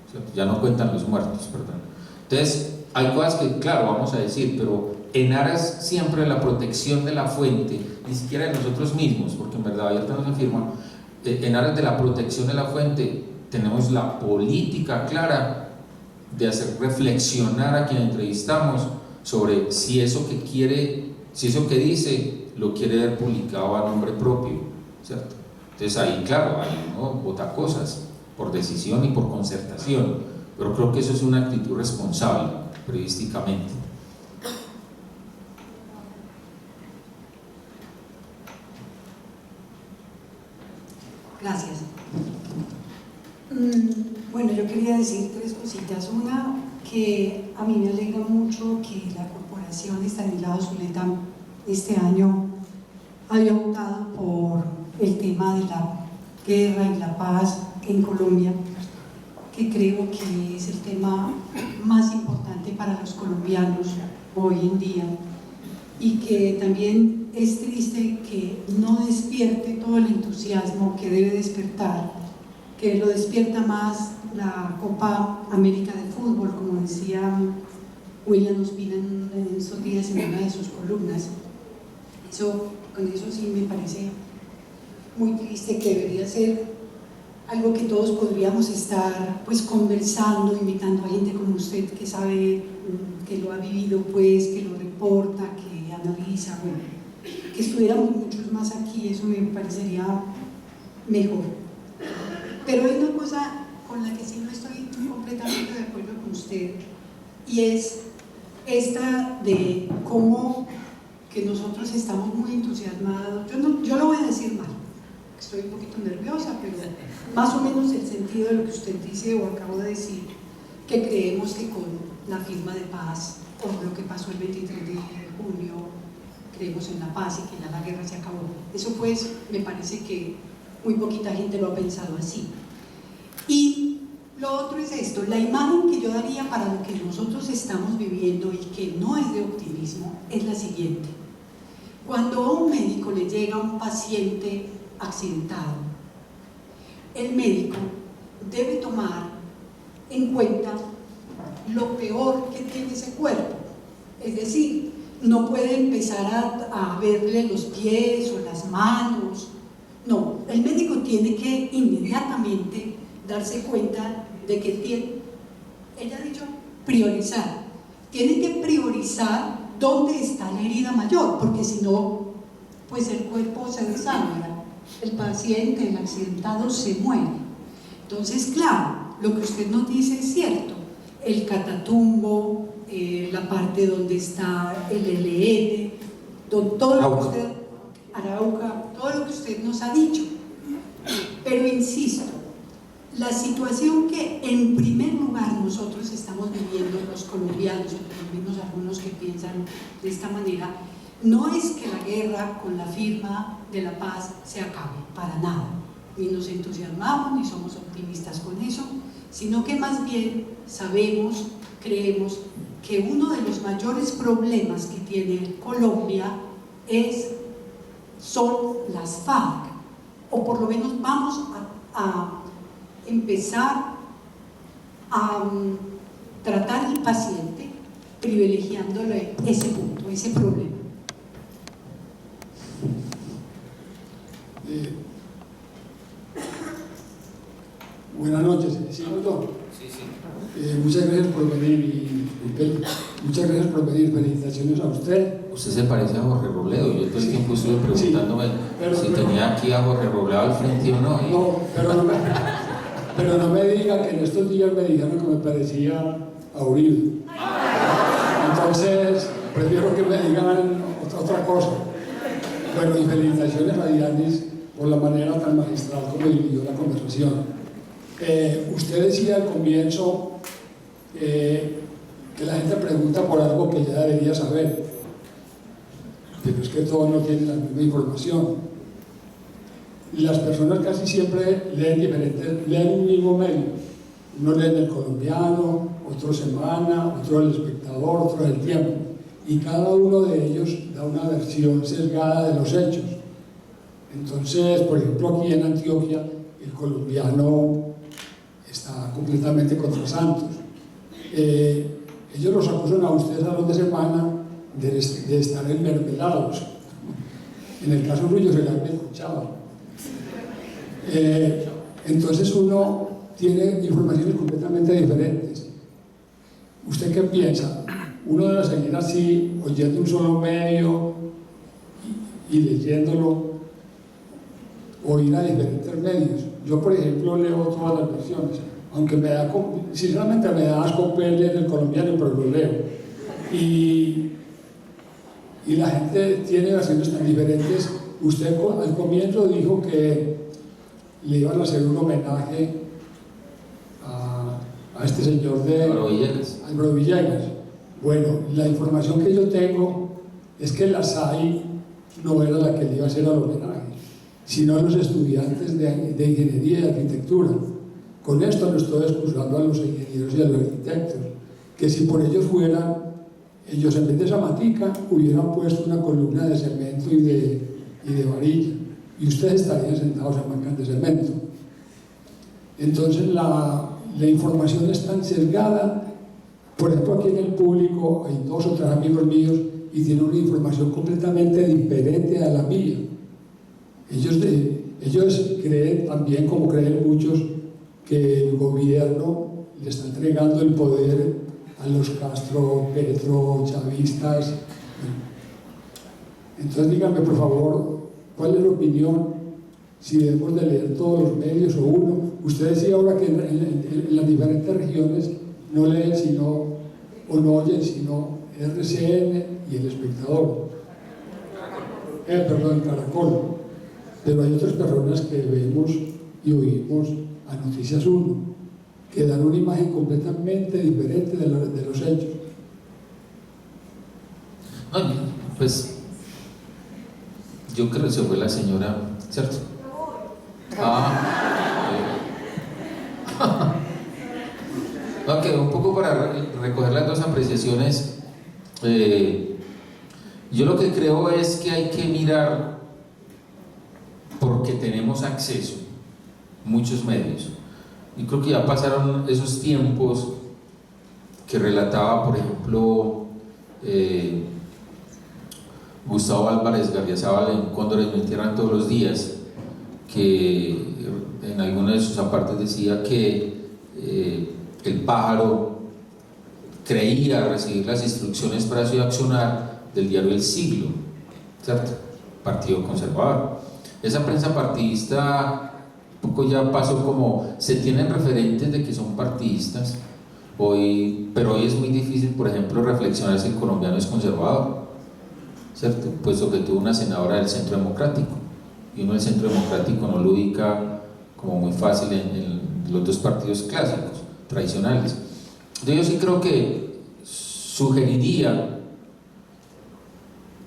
[SPEAKER 1] ¿cierto? Ya no cuentan los muertos, perdón. Entonces hay cosas que, claro, vamos a decir, pero en aras siempre de la protección de la fuente, ni siquiera de nosotros mismos, porque en verdad abierta nos afirma, en aras de la protección de la fuente, tenemos la política clara de hacer reflexionar a quien entrevistamos sobre si eso que dice lo quiere ver publicado a nombre propio, ¿cierto? Entonces ahí, claro, ahí uno vota cosas por decisión y por concertación, pero creo que eso es una actitud responsable periodísticamente.
[SPEAKER 5] Gracias. Bueno, yo quería decir 3 cositas. Una, que a mí me alegra mucho que la corporación Estanislao Zuleta este año haya votado por el tema de la guerra y la paz en Colombia, que creo que es el tema más importante para los colombianos hoy en día, y que también es triste que no despierte todo el entusiasmo que debe despertar, que lo despierta más la Copa América de Fútbol, como decía William Ospina en estos días en una de sus columnas. Con eso sí me parece muy triste, que debería ser algo que todos podríamos estar pues conversando, invitando a gente como usted que sabe, que lo ha vivido, pues, que lo reporta, que analiza, bueno, que estuviéramos muchos más aquí, eso me parecería mejor. Pero hay una cosa con la que sí no estoy completamente de acuerdo con usted, y es esta de cómo que nosotros estamos muy entusiasmados. Yo lo voy a decir mal, estoy un poquito nerviosa, pero más o menos el sentido de lo que usted dice o acabo de decir, que creemos que con la firma de paz, o lo que pasó el 23 de junio, creemos en la paz y que ya la guerra se acabó. Eso pues me parece que muy poquita gente lo ha pensado así. Y lo otro es esto, la imagen que yo daría para lo que nosotros estamos viviendo y que no es de optimismo es la siguiente. Cuando a un médico le llega un paciente accidentado, el médico debe tomar en cuenta lo peor que tiene ese cuerpo, es decir, no puede empezar a verle los pies o las manos, no, el médico tiene que inmediatamente darse cuenta de que tiene, ella ha dicho, priorizar, tiene que priorizar dónde está la herida mayor, porque si no, pues el cuerpo se desangra, el paciente, el accidentado se muere. Entonces, claro, lo que usted nos dice es cierto, el Catatumbo, la parte donde está el LN, todo lo que usted, Arauca, todo lo que usted nos ha dicho. Pero insisto, la situación que en primer lugar nosotros estamos viviendo, los colombianos, o por lo menos algunos que piensan de esta manera, no es que la guerra con la firma de la paz se acabe, para nada, ni nos entusiasmamos ni somos optimistas con eso, sino que más bien sabemos, creemos que uno de los mayores problemas que tiene Colombia son las FARC, o por lo menos vamos a empezar a tratar al paciente privilegiándole ese punto, ese problema.
[SPEAKER 6] Buenas noches, ¿sigo yo?
[SPEAKER 1] Sí, sí.
[SPEAKER 6] Muchas gracias por venir muchas gracias por venir, felicitaciones a usted.
[SPEAKER 1] Usted se parece a Jorge Robledo, yo todo el tiempo estuve preguntándome si tenía aquí a Jorge Robledo al frente o no.
[SPEAKER 6] No, pero no me diga que en estos días me dijeron que me parecía a Uribe. Entonces, prefiero que me digan otra cosa. Bueno, y felicitaciones a Dianis por la manera tan magistral como dirigió la conversación. Usted decía al comienzo que la gente pregunta por algo que ya debería saber, pero es que todos no tienen la misma información. Las personas casi siempre leen un mismo medio. Uno lee El Colombiano, otro Semana, otro El Espectador, otro El Tiempo, y cada uno de ellos da una versión sesgada de los hechos. Entonces, por ejemplo, aquí en Antioquia, El Colombiano está completamente contra Santos. Ellos los acusan a ustedes a los de Semana de estar enmermelados. En el caso suyo se les escuchaba. Entonces uno tiene informaciones completamente diferentes. ¿Usted qué piensa? ¿Uno debe seguir así, oyendo un solo medio y leyéndolo, o ir a diferentes medios? Yo, por ejemplo, leo todas las versiones, aunque sinceramente me da asco leer El Colombiano, pero lo leo. Y la gente tiene versiones tan diferentes. Usted al comienzo dijo que le iban a hacer un homenaje a este señor de Álvaro Villegas. Bueno, la información que yo tengo es que la SAI no era la que le iba a hacer el homenaje, sino a los estudiantes de ingeniería y arquitectura. Con esto no estoy excusando a los ingenieros y a los arquitectos, que si por ellos fueran, ellos en vez de esa matica hubieran puesto una columna de cemento y de varilla, y ustedes estarían sentados en bancas de cemento. Entonces la información es tan sesgada Por ejemplo, aquí en el público hay 2 o 3 amigos míos y tienen una información completamente diferente a la mía. Ellos creen también, como creen muchos, que el gobierno le está entregando el poder a los Castro, Petro, chavistas. Entonces díganme por favor, ¿cuál es la opinión? Si debemos de leer todos los medios o uno. Usted decía ahora que en las diferentes regiones no leen sino, o no oyen sino RCN y El Espectador. Perdón, Caracol. Pero hay otras personas que vemos y oímos a Noticias 1, que dan una imagen completamente diferente de los hechos.
[SPEAKER 1] Ay, pues yo creo que se fue la señora, ¿cierto? Ok, un poco para recoger las 2 apreciaciones. Yo lo que creo es que hay que mirar, porque tenemos acceso a muchos medios. Y creo que ya pasaron esos tiempos que relataba, por ejemplo, Gustavo Álvarez Gardiazabal en Cóndores me entierran todos los días, que en alguna de sus apartes decía que el pájaro creía recibir las instrucciones para su accionar del diario El Siglo, ¿cierto? Partido Conservador. Esa prensa partidista un poco ya pasó, como se tienen referentes de que son partidistas hoy, pero hoy es muy difícil, por ejemplo, reflexionar si el colombiano es conservador, ¿cierto? Puesto que tuvo una senadora del Centro Democrático, y uno del Centro Democrático no lo ubica como muy fácil en los 2 partidos clásicos, tradicionales. Entonces yo sí creo que sugeriría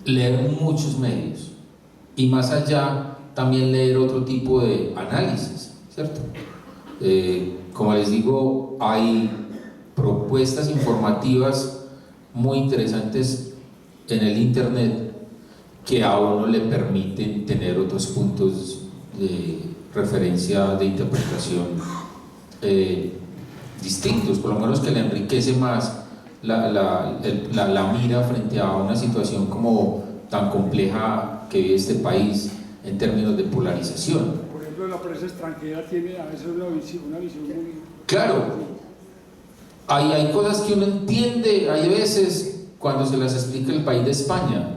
[SPEAKER 1] leer muchos medios, y más allá también leer otro tipo de análisis, ¿cierto? Como les digo, hay propuestas informativas muy interesantes en el internet que a uno le permiten tener otros puntos de referencia, de interpretación distintos, por lo menos que le enriquece más la mira frente a una situación como tan compleja que vive este país en términos de polarización.
[SPEAKER 6] Por ejemplo, la prensa extranjera tiene a veces una visión muy...
[SPEAKER 1] Claro, hay cosas que uno entiende, hay veces cuando se las explica el país de España,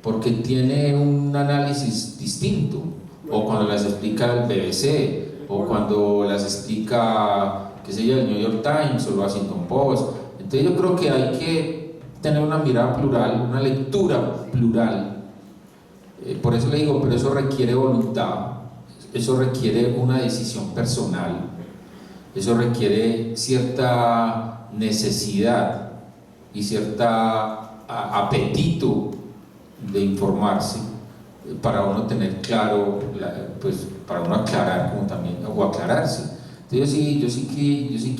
[SPEAKER 1] porque tiene un análisis distinto, o cuando las explica el BBC, o cuando las explica, qué sé yo, el New York Times o el Washington Post. Entonces yo creo que hay que tener una mirada plural, una lectura plural. Por eso le digo, pero eso requiere voluntad, eso requiere una decisión personal, eso requiere cierta necesidad y cierta apetito de informarse para uno tener claro, pues para uno aclarar como también, o aclararse. Entonces yo sí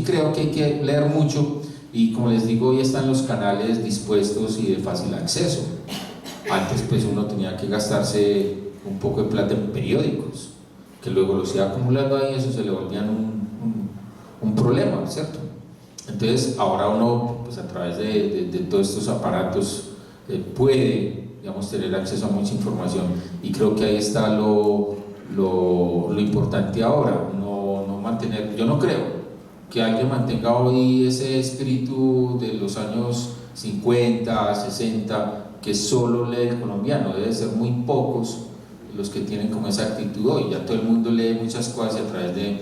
[SPEAKER 1] creo que hay que leer mucho, y como les digo, hoy están los canales dispuestos y de fácil acceso. Antes pues uno tenía que gastarse un poco de plata en periódicos, que luego los iba acumulando ahí, eso se le volvían un problema, ¿cierto? Entonces ahora uno pues a través de todos estos aparatos puede, digamos, tener acceso a mucha información, y creo que ahí está lo importante ahora, no mantener. Yo no creo que alguien mantenga hoy ese espíritu de los años 50, 60, que solo lee el colombiano. Debe ser muy pocos los que tienen como esa actitud hoy. Ya todo el mundo lee muchas cosas a través de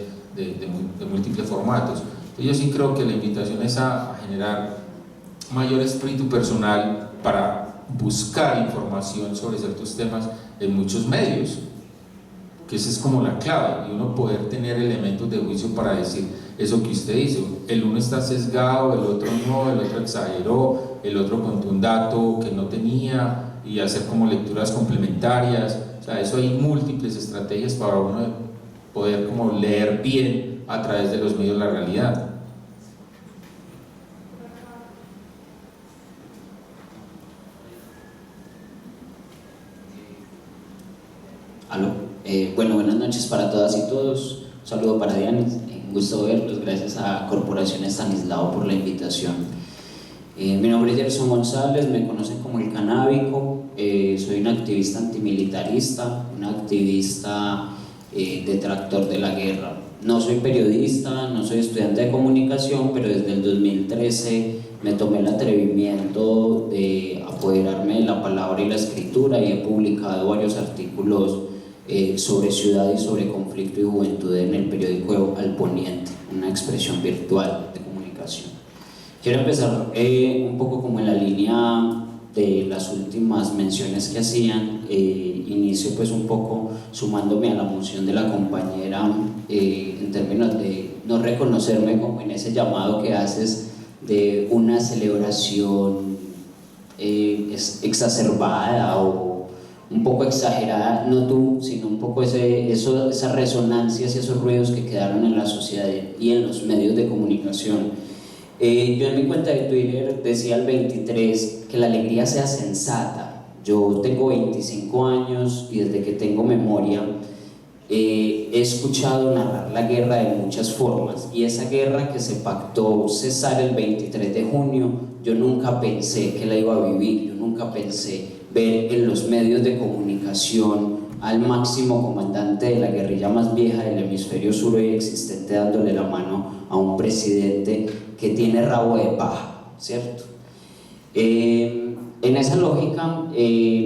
[SPEAKER 1] múltiples formatos. Entonces yo sí creo que la invitación es a generar mayor espíritu personal para buscar información sobre ciertos temas en muchos medios, que esa es como la clave, y uno poder tener elementos de juicio para decir eso que usted hizo. El uno está sesgado, el otro no, el otro exageró, el otro contó un dato que no tenía, y hacer como lecturas complementarias. O sea, eso hay múltiples estrategias para uno poder como leer bien a través de los medios la realidad.
[SPEAKER 7] Aló. Bueno, buenas noches para todas y todos. Un saludo para Diana. un gusto verlos, gracias a Corporación Estanislao por la invitación. Mi nombre es Gerson González, me conocen como el Canábico, soy un activista antimilitarista, un activista detractor de la guerra. No soy periodista, no soy estudiante de comunicación, pero desde el 2013 me tomé el atrevimiento de apoderarme de la palabra y la escritura y he publicado varios artículos sobre ciudad y sobre conflicto y juventud en el periódico Al Poniente, una expresión virtual de comunicación. Quiero empezar un poco como en la línea de las últimas menciones que hacían. Inicio pues un poco sumándome a la moción de la compañera en términos de no reconocerme como en ese llamado que haces de una celebración exacerbada o un poco exagerada, no tú, sino un poco esas resonancias y esos ruidos que quedaron en la sociedad y en los medios de comunicación. Yo en mi cuenta de Twitter decía el 23 que la alegría sea sensata. Yo tengo 25 años y desde que tengo memoria he escuchado narrar la guerra de muchas formas, y esa guerra que se pactó cesar el 23 de junio, yo nunca pensé que la iba a vivir, yo nunca pensé ver en los medios de comunicación al máximo comandante de la guerrilla más vieja del hemisferio sur hoy existente dándole la mano a un presidente que tiene rabo de paja, ¿cierto? En esa lógica,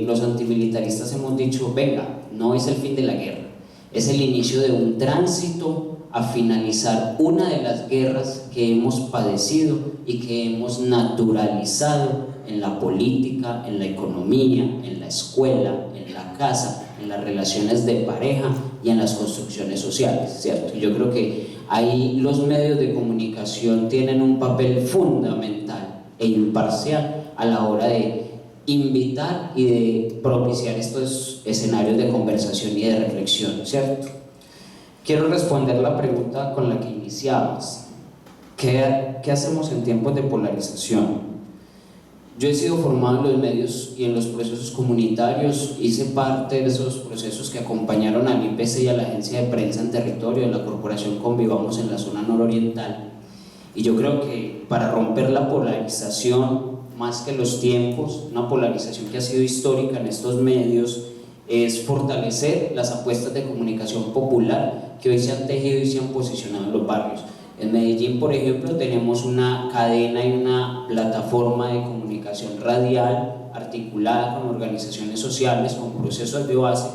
[SPEAKER 7] los antimilitaristas hemos dicho, venga, no es el fin de la guerra, es el inicio de un tránsito a finalizar una de las guerras que hemos padecido y que hemos naturalizado en la política, en la economía, en la escuela, en la casa, en las relaciones de pareja y en las construcciones sociales, ¿cierto? Yo creo que ahí los medios de comunicación tienen un papel fundamental e imparcial a la hora de invitar y de propiciar estos escenarios de conversación y de reflexión, ¿cierto? Quiero responder la pregunta con la que iniciabas. ¿Qué hacemos en tiempos de polarización? Yo he sido formado en los medios y en los procesos comunitarios, hice parte de esos procesos que acompañaron al IPC y a la agencia de prensa en territorio de la corporación Convivamos en la zona nororiental, y yo creo que para romper la polarización, más que los tiempos, una polarización que ha sido histórica en estos medios, es fortalecer las apuestas de comunicación popular que hoy se han tejido y se han posicionado en los barrios. En Medellín, por ejemplo, tenemos una cadena y una plataforma de comunicación radial articulada con organizaciones sociales, con procesos de base.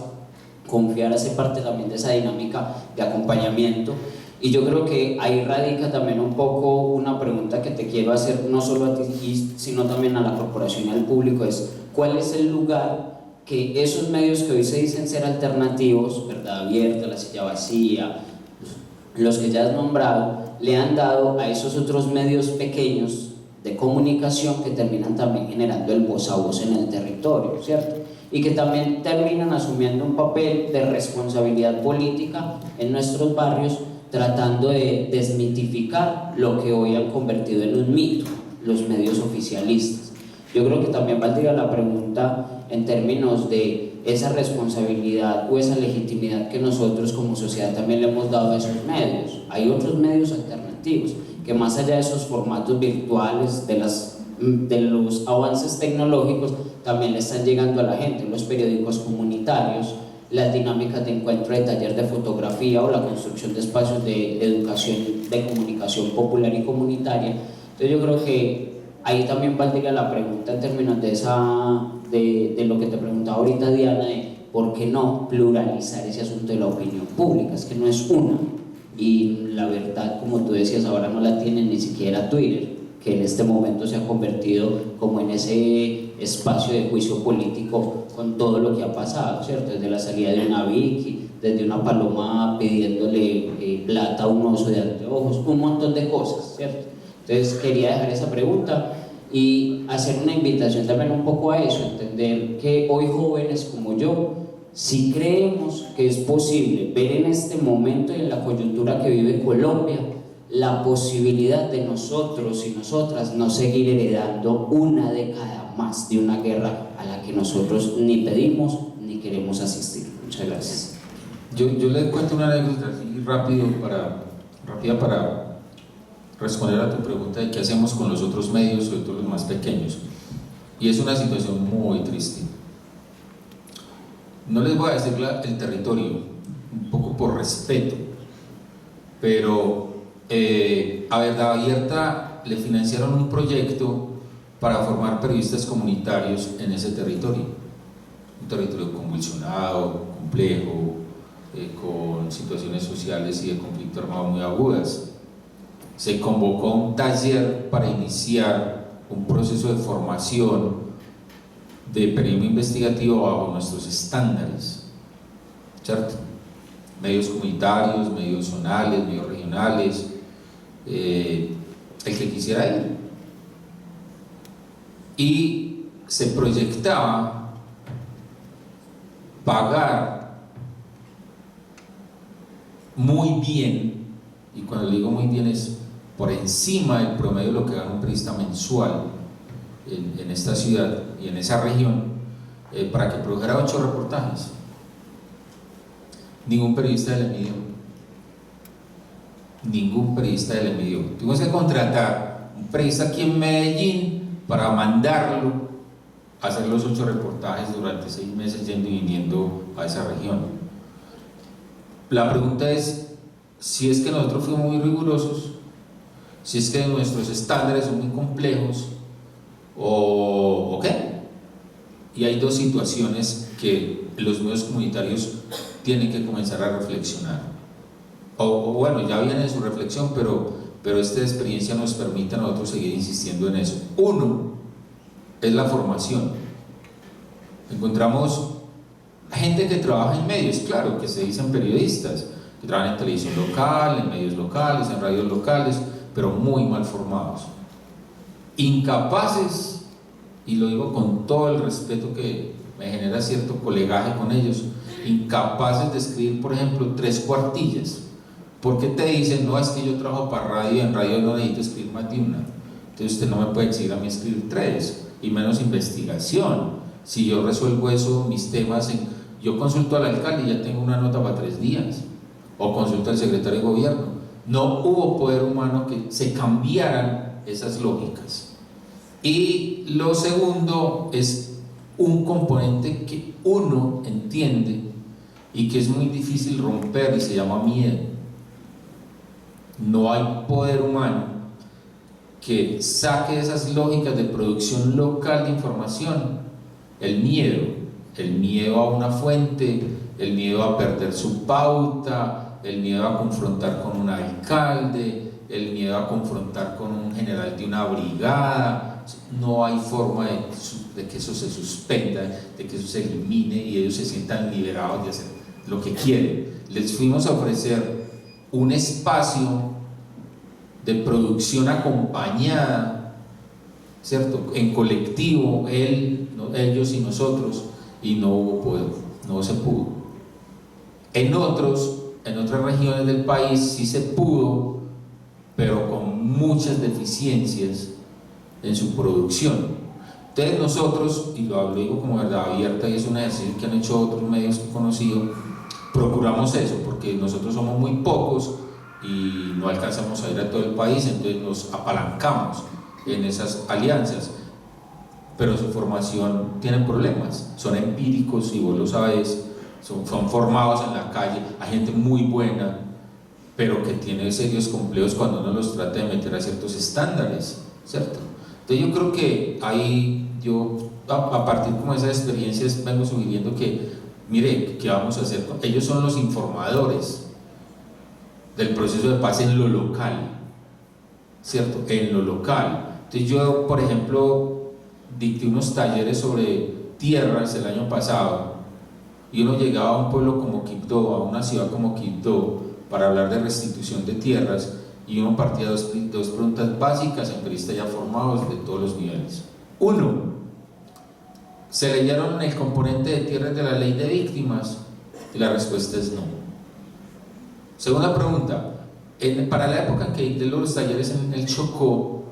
[SPEAKER 7] Confiar hace parte también de esa dinámica de acompañamiento. Y yo creo que ahí radica también un poco una pregunta que te quiero hacer, no solo a ti, sino también a la corporación y al público, es ¿cuál es el lugar que esos medios que hoy se dicen ser alternativos, Verdad Abierta, La Silla Vacía, los que ya has nombrado, le han dado a esos otros medios pequeños de comunicación que terminan también generando el voz a voz en el territorio, ¿cierto? Y que también terminan asumiendo un papel de responsabilidad política en nuestros barrios, tratando de desmitificar lo que hoy han convertido en un mito, los medios oficialistas. Yo creo que también valdría la pregunta en términos de esa responsabilidad o esa legitimidad que nosotros como sociedad también le hemos dado a esos medios. Hay otros medios alternativos que, más allá de esos formatos virtuales, de los avances tecnológicos, también le están llegando a la gente, los periódicos comunitarios, las dinámicas de encuentro de taller de fotografía o la construcción de espacios de educación, de comunicación popular y comunitaria. Entonces yo creo que ahí también valdría la pregunta en términos de lo que te preguntaba ahorita Diana, de por qué no pluralizar ese asunto de la opinión pública. Es que no es una, y la verdad, como tú decías, ahora no la tienen ni siquiera Twitter, que en este momento se ha convertido como en ese espacio de juicio político con todo lo que ha pasado, ¿cierto? Desde la salida de una Vicky, desde una paloma pidiéndole plata a un oso de anteojos, un montón de cosas, ¿cierto? Entonces quería dejar esa pregunta y hacer una invitación también un poco a eso, entender que hoy jóvenes como yo, si creemos que es posible ver en este momento y en la coyuntura que vive Colombia la posibilidad de nosotros y nosotras no seguir heredando una década más de una guerra a la que nosotros ni pedimos ni queremos asistir. Muchas gracias.
[SPEAKER 1] Yo les cuento una anécdota así rápido para rápida para responder a tu pregunta de qué hacemos con los otros medios, sobre todo los más pequeños. Y es una situación muy triste. No les voy a decir el territorio, un poco por respeto, pero a Verdad Abierta le financiaron un proyecto para formar periodistas comunitarios en ese territorio. Un territorio convulsionado, complejo, con situaciones sociales y de conflicto armado muy agudas. Se convocó un taller para iniciar un proceso de formación de periodismo investigativo bajo nuestros estándares, ¿cierto? Medios comunitarios, medios zonales, medios regionales, el que quisiera ir. Y se proyectaba pagar muy bien, y cuando digo muy bien es por encima del promedio de lo que gana un periodista mensual en esta ciudad y en esa región, para que produjera 8 reportajes. Ningún periodista le midió. Ningún periodista le midió. Tuvimos que contratar un periodista aquí en Medellín para mandarlo a hacer los 8 reportajes durante 6 meses yendo y viniendo a esa región. La pregunta es si es que nosotros fuimos muy rigurosos, si es que nuestros estándares son muy complejos o qué. Y hay 2 situaciones que los medios comunitarios tienen que comenzar a reflexionar. O bueno, ya viene su reflexión, pero esta experiencia nos permite a nosotros seguir insistiendo en eso. Uno es la formación. Encontramos gente que trabaja en medios, claro, que se dicen periodistas, que trabajan en televisión local, en medios locales, en radios locales, pero muy mal formados, incapaces, y lo digo con todo el respeto que me genera cierto colegaje con ellos, incapaces de escribir, por ejemplo, 3 cuartillas, porque te dicen, no, es que yo trabajo para radio y en radio no necesito escribir más de una, entonces usted no me puede exigir a mí escribir 3, y menos investigación. Si yo resuelvo eso, mis temas, yo consulto al alcalde y ya tengo una nota para 3 días, o consulto al secretario de gobierno. No hubo poder humano que se cambiaran esas lógicas. Y lo segundo es un componente que uno entiende y que es muy difícil romper y se llama miedo. No hay poder humano que saque esas lógicas de producción local de información. El miedo a una fuente, el miedo a perder su pauta, el miedo a confrontar con un alcalde, el miedo a confrontar con un general de una brigada. No hay forma de que eso se suspenda, de que eso se elimine y ellos se sientan liberados de hacer lo que quieren. Les fuimos a ofrecer un espacio de producción acompañada, ¿cierto? En colectivo, ellos y nosotros, y no hubo poder, no se pudo. En otras regiones del país sí se pudo, pero con muchas deficiencias en su producción. Entonces nosotros, y lo digo como Verdad Abierta, y es un ejercicio que han hecho otros medios que he conocido, procuramos eso, porque nosotros somos muy pocos y no alcanzamos a ir a todo el país, entonces nos apalancamos en esas alianzas, pero su formación tiene problemas, son empíricos y vos lo sabes, son formados en la calle, hay gente muy buena, pero que tiene serios complejos cuando uno los trata de meter a ciertos estándares, ¿cierto? Entonces yo creo que ahí, a partir como de esas experiencias vengo sugiriendo que, mire, ¿qué vamos a hacer? Ellos son los informadores del proceso de paz en lo local, ¿cierto? En lo local. Entonces yo, por ejemplo, dicté unos talleres sobre tierras el año pasado y uno llegaba a un pueblo como Quibdó, a una ciudad como Quibdó, para hablar de restitución de tierras, y uno partía dos preguntas básicas en periodistas ya formados de todos los niveles. Uno, ¿se leyeron el componente de tierras de la ley de víctimas? Y la respuesta es no. Segunda pregunta, para la época en que dicté los talleres en el Chocó,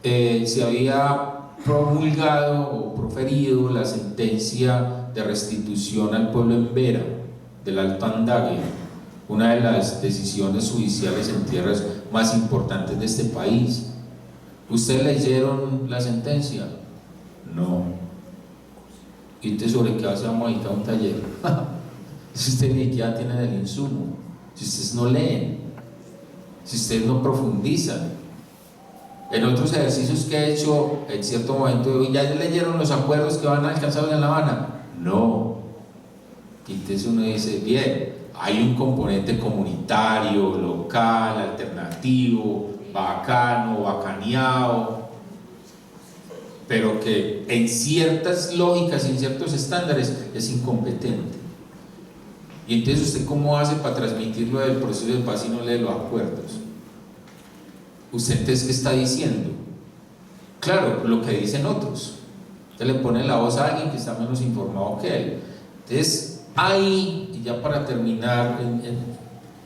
[SPEAKER 1] se había promulgado o proferido la sentencia de restitución al pueblo en Vera, del Alto Andague, una de las decisiones judiciales en tierras más importantes de este país. ¿Ustedes leyeron la sentencia? No. ¿Y entonces sobre qué vamos a ir a un taller? Si ustedes ni siquiera tienen el insumo, si ustedes no leen, si ustedes no profundizan. En otros ejercicios que he hecho, en cierto momento, ¿ya leyeron los acuerdos que van a alcanzar en La Habana? No. Y entonces uno dice, bien, hay un componente comunitario, local, alternativo, bacano, bacaneado, pero que en ciertas lógicas y en ciertos estándares es incompetente. Y entonces usted ¿cómo hace para transmitirlo del proceso de paz si no lee los acuerdos? ¿Usted entonces qué está diciendo? Claro, lo que dicen otros. Usted le pone la voz a alguien que está menos informado que él. Entonces, ahí, y ya para terminar,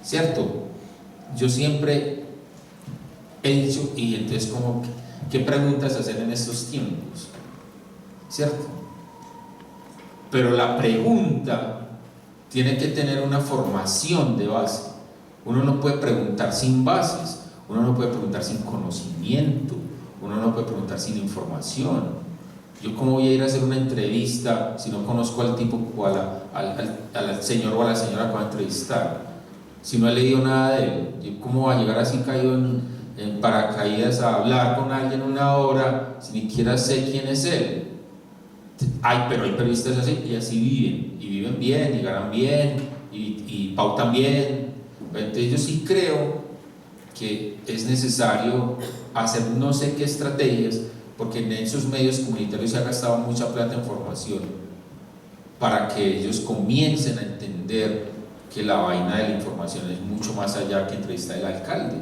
[SPEAKER 1] ¿cierto? Yo siempre he dicho, y entonces como, ¿qué preguntas hacer en estos tiempos? ¿Cierto? Pero la pregunta tiene que tener una formación de base. Uno no puede preguntar sin bases, uno no puede preguntar sin conocimiento, uno no puede preguntar sin información. Yo cómo voy a ir a hacer una entrevista si no conozco al tipo o al señor o a la señora que voy a entrevistar, si no he leído nada de él. Yo cómo voy a llegar así caído en paracaídas a hablar con alguien una hora si ni siquiera sé quién es él. Pero hay periodistas así y así viven, y viven bien, y ganan bien, y pautan bien. Entonces yo sí creo que es necesario hacer no sé qué estrategias, porque en esos medios comunitarios se ha gastado mucha plata en formación, para que ellos comiencen a entender que la vaina de la información es mucho más allá que entrevistar al alcalde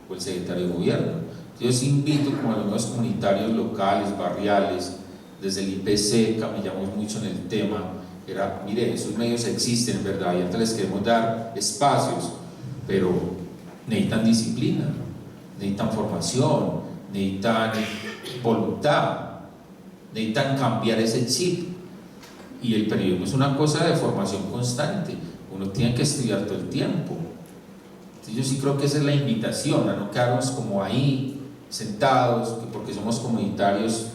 [SPEAKER 1] o el secretario de gobierno. Yo sí invito como a los medios comunitarios locales, barriales, desde el IPC camellamos mucho en el tema, era, mire, esos medios existen, ¿verdad? Y ahorita les queremos dar espacios, pero necesitan disciplina, necesitan formación, necesitan voluntad, necesitan cambiar ese chip. Y el periodismo es una cosa de formación constante, uno tiene que estudiar todo el tiempo. Entonces yo sí creo que esa es la invitación, a no quedarnos como ahí sentados, porque somos comunitarios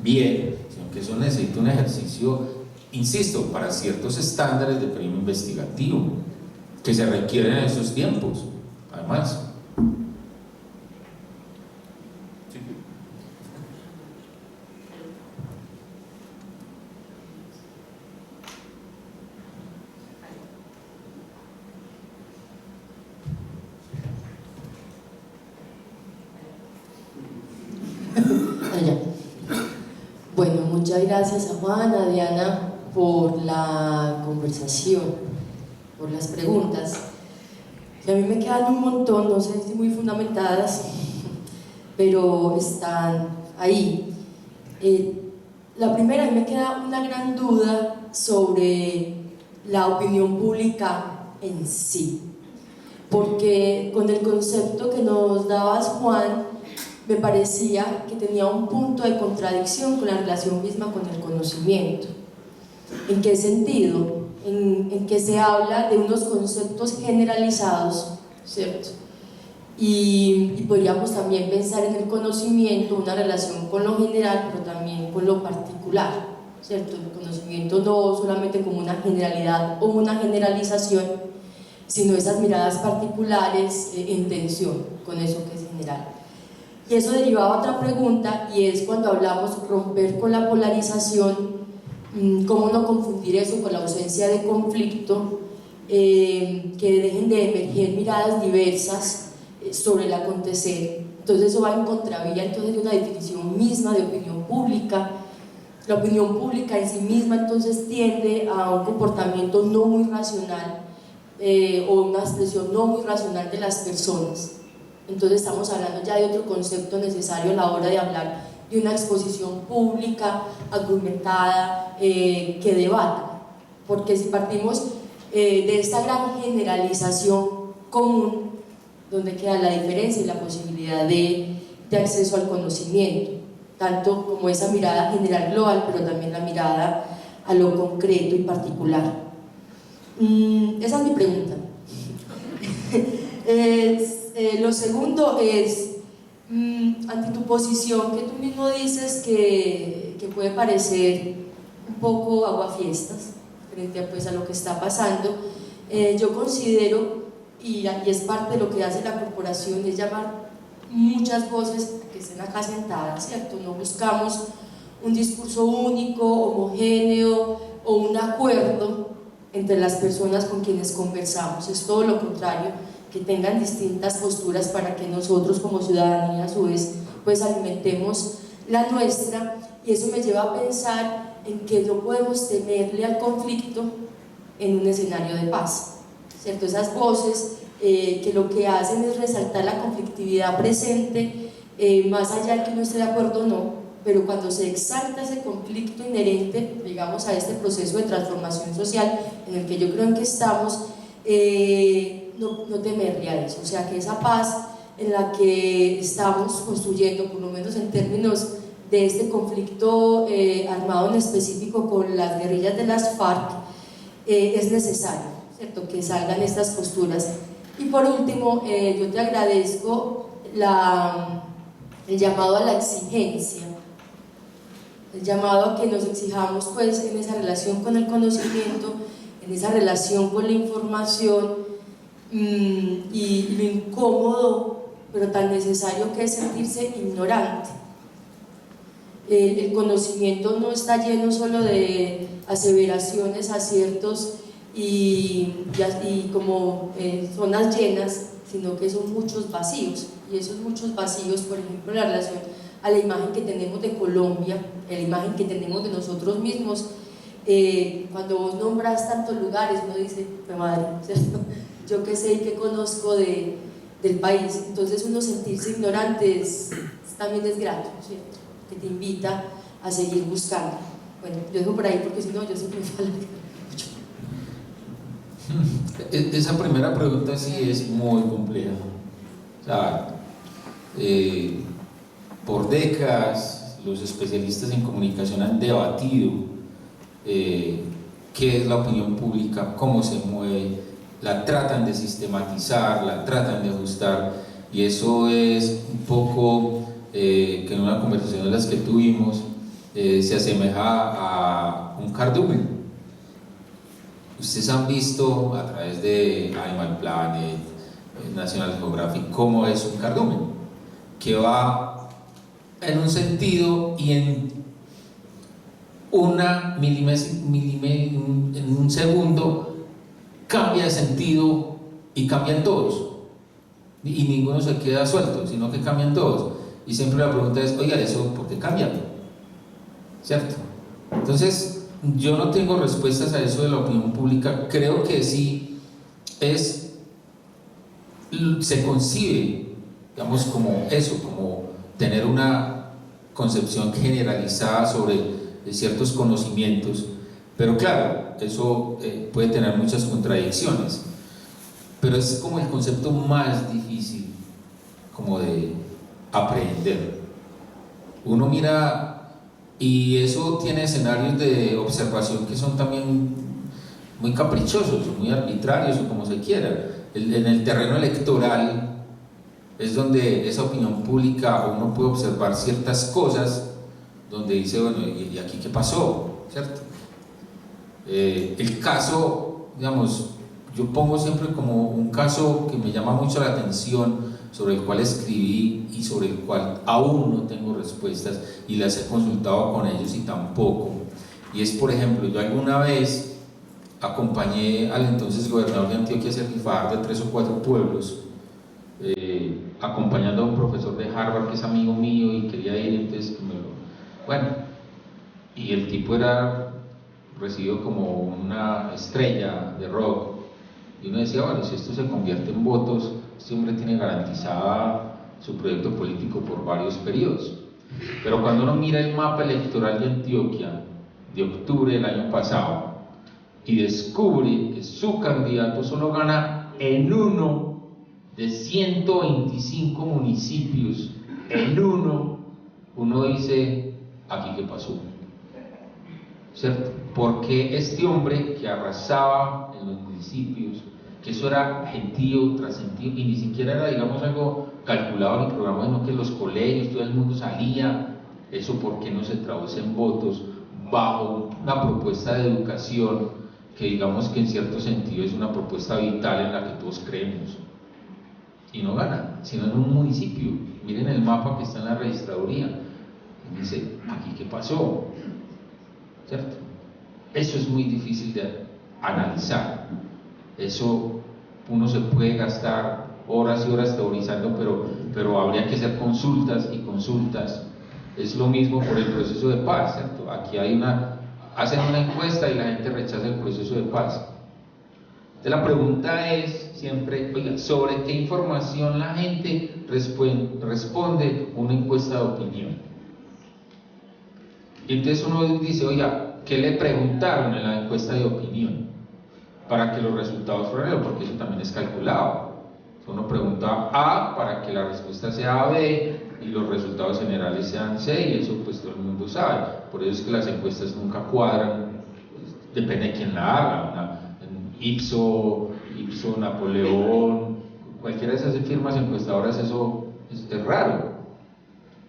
[SPEAKER 1] bien, sino que eso necesita un ejercicio, insisto, para ciertos estándares de periodismo investigativo que se requieren en esos tiempos, además.
[SPEAKER 8] Bueno, muchas gracias a Juan, a Diana por la conversación, por las preguntas. Y a mí me quedan un montón, no sé si muy fundamentadas, pero están ahí. La primera, a mí me queda una gran duda sobre la opinión pública en sí, porque con el concepto que nos dabas, Juan, me parecía que tenía un punto de contradicción con la relación misma con el conocimiento. ¿En qué sentido? En que se habla de unos conceptos generalizados, ¿cierto? Y podríamos también pensar en el conocimiento, una relación con lo general, pero también con lo particular, ¿cierto? El conocimiento no solamente como una generalidad o una generalización, sino esas miradas particulares en tensión con eso que es general. Y eso derivaba a otra pregunta, y es cuando hablamos romper con la polarización, cómo no confundir eso con la ausencia de conflicto, que dejen de emerger miradas diversas sobre el acontecer. Entonces eso va en contravía entonces de una definición misma de opinión pública. La opinión pública en sí misma entonces tiende a un comportamiento no muy racional, o una expresión no muy racional de las personas. Entonces estamos hablando ya de otro concepto necesario a la hora de hablar de una exposición pública, argumentada, que debata. Porque si partimos de esta gran generalización común, donde queda la diferencia y la posibilidad de acceso al conocimiento, tanto como esa mirada general global, pero también la mirada a lo concreto y particular. Esa es mi pregunta. Lo segundo es, ante tu posición, que tú mismo dices que puede parecer un poco aguafiestas frente a, pues, a lo que está pasando, yo considero, y es parte de lo que hace la corporación, es llamar muchas voces que estén acá sentadas, ¿cierto? No buscamos un discurso único, homogéneo o un acuerdo entre las personas con quienes conversamos, es todo lo contrario, que tengan distintas posturas para que nosotros como ciudadanía a su vez pues alimentemos la nuestra, y eso me lleva a pensar en que no podemos temerle al conflicto en un escenario de paz, ¿cierto? Esas voces que lo que hacen es resaltar la conflictividad presente, más allá de que uno esté de acuerdo o no, pero cuando se exalta ese conflicto inherente, digamos, a este proceso de transformación social en el que yo creo en que estamos, no temerle a eso, o sea, que esa paz en la que estamos construyendo, por lo menos en términos de este conflicto armado en específico con las guerrillas de las FARC, es necesario, ¿cierto?, que salgan estas posturas. Y por último, yo te agradezco el llamado a la exigencia, el llamado a que nos exijamos pues en esa relación con el conocimiento, en esa relación con la información, y lo incómodo pero tan necesario que es sentirse ignorante. El conocimiento no está lleno solo de aseveraciones, aciertos y como zonas llenas, sino que son muchos vacíos, y esos muchos vacíos, por ejemplo, la relación a la imagen que tenemos de Colombia, a la imagen que tenemos de nosotros mismos. Cuando vos nombras tantos lugares, uno dice, pues madre, ¿cierto? Yo qué sé y qué conozco del país, entonces uno sentirse ignorante también es grato, ¿cierto?, que te invita a seguir buscando. Bueno, yo dejo por ahí porque si no yo siempre me falo mucho.
[SPEAKER 1] Esa primera pregunta sí es muy compleja. O sea, por décadas los especialistas en comunicación han debatido qué es la opinión pública, cómo se mueve, la tratan de sistematizar, la tratan de ajustar, y eso es un poco que en una conversación de las que tuvimos se asemeja a un cardumen. Ustedes han visto a través de Animal Planet, National Geographic, cómo es un cardumen, que va en un sentido y en en un segundo cambia de sentido y cambian todos, y ninguno se queda suelto, sino que cambian todos, y siempre la pregunta es, oiga, ¿eso por qué cambian? ¿Cierto? Entonces yo no tengo respuestas a eso de la opinión pública. Creo que sí se concibe, digamos, como eso, como tener una concepción generalizada sobre ciertos conocimientos, pero claro, eso puede tener muchas contradicciones, pero es como el concepto más difícil como de aprender. Uno mira, y eso tiene escenarios de observación que son también muy caprichosos o muy arbitrarios, o como se quiera. En el terreno electoral es donde esa opinión pública uno puede observar ciertas cosas donde dice, bueno, ¿y aquí qué pasó? ¿Cierto? El caso, digamos, yo pongo siempre como un caso que me llama mucho la atención, sobre el cual escribí y sobre el cual aún no tengo respuestas y las he consultado con ellos y tampoco, y es, por ejemplo, yo alguna vez acompañé al entonces gobernador de Antioquia a hacer rifar de 3 o 4 pueblos, acompañando a un profesor de Harvard que es amigo mío y quería ir, entonces bueno, y el tipo era recibido como una estrella de rock, y uno decía, bueno, si esto se convierte en votos, este hombre tiene garantizada su proyecto político por varios periodos. Pero cuando uno mira el mapa electoral de Antioquia de octubre del año pasado y descubre que su candidato solo gana en uno de 125 municipios, uno dice, ¿aquí qué pasó? ¿Cierto? Porque este hombre que arrasaba en los municipios, que eso era gentío, trascendido, y ni siquiera era, digamos, algo calculado ni programado, sino que los colegios, todo el mundo salía. Eso, ¿por qué no se traduce en votos bajo una propuesta de educación que, digamos, que en cierto sentido es una propuesta vital en la que todos creemos? Y no gana, sino en un municipio. Miren el mapa que está en la registraduría y dice, ¿aquí qué pasó? ¿Cierto? Eso es muy difícil de analizar. Eso uno se puede gastar horas y horas teorizando, pero habría que hacer consultas y consultas. Es lo mismo por el proceso de paz, ¿cierto? Aquí hacen una encuesta y la gente rechaza el proceso de paz. Entonces la pregunta es siempre, oiga, ¿sobre qué información la gente responde una encuesta de opinión? Y entonces uno dice, oiga, ¿qué le preguntaron en la encuesta de opinión? Para que los resultados fueran, porque eso también es calculado. Uno pregunta A para que la respuesta sea B y los resultados generales sean C, y eso pues todo el mundo sabe. Por eso es que las encuestas nunca cuadran, pues, depende de quién la haga. Ipsos, Napoleón, cualquiera de esas firmas encuestadoras, eso es raro,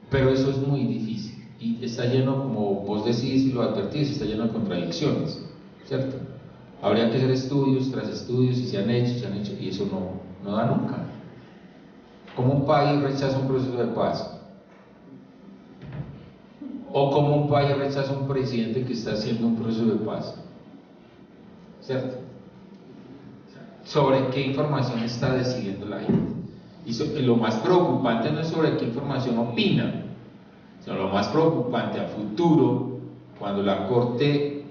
[SPEAKER 1] pero eso es muy difícil y está lleno, como vos decís y lo advertís, está lleno de contradicciones, ¿cierto? Habría que hacer estudios tras estudios y se han hecho, y eso no da nunca. ¿Cómo un país rechaza un proceso de paz? ¿O cómo un país rechaza un presidente que está haciendo un proceso de paz? ¿Cierto? ¿Sobre qué información está decidiendo la gente? Y lo más preocupante no es sobre qué información opina, sino lo más preocupante a futuro, cuando la Corte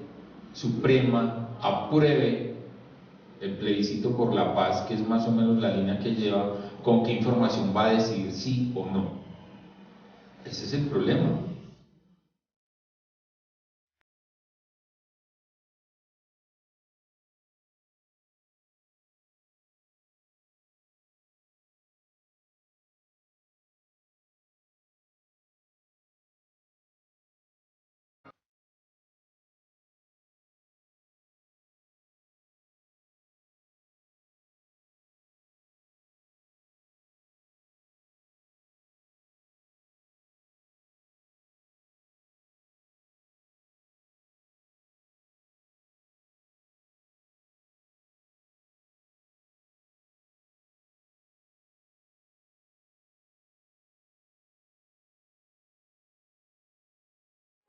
[SPEAKER 1] Suprema apruebe el plebiscito por la paz, que es más o menos la línea que lleva, con qué información va a decidir sí o no. Ese es el problema.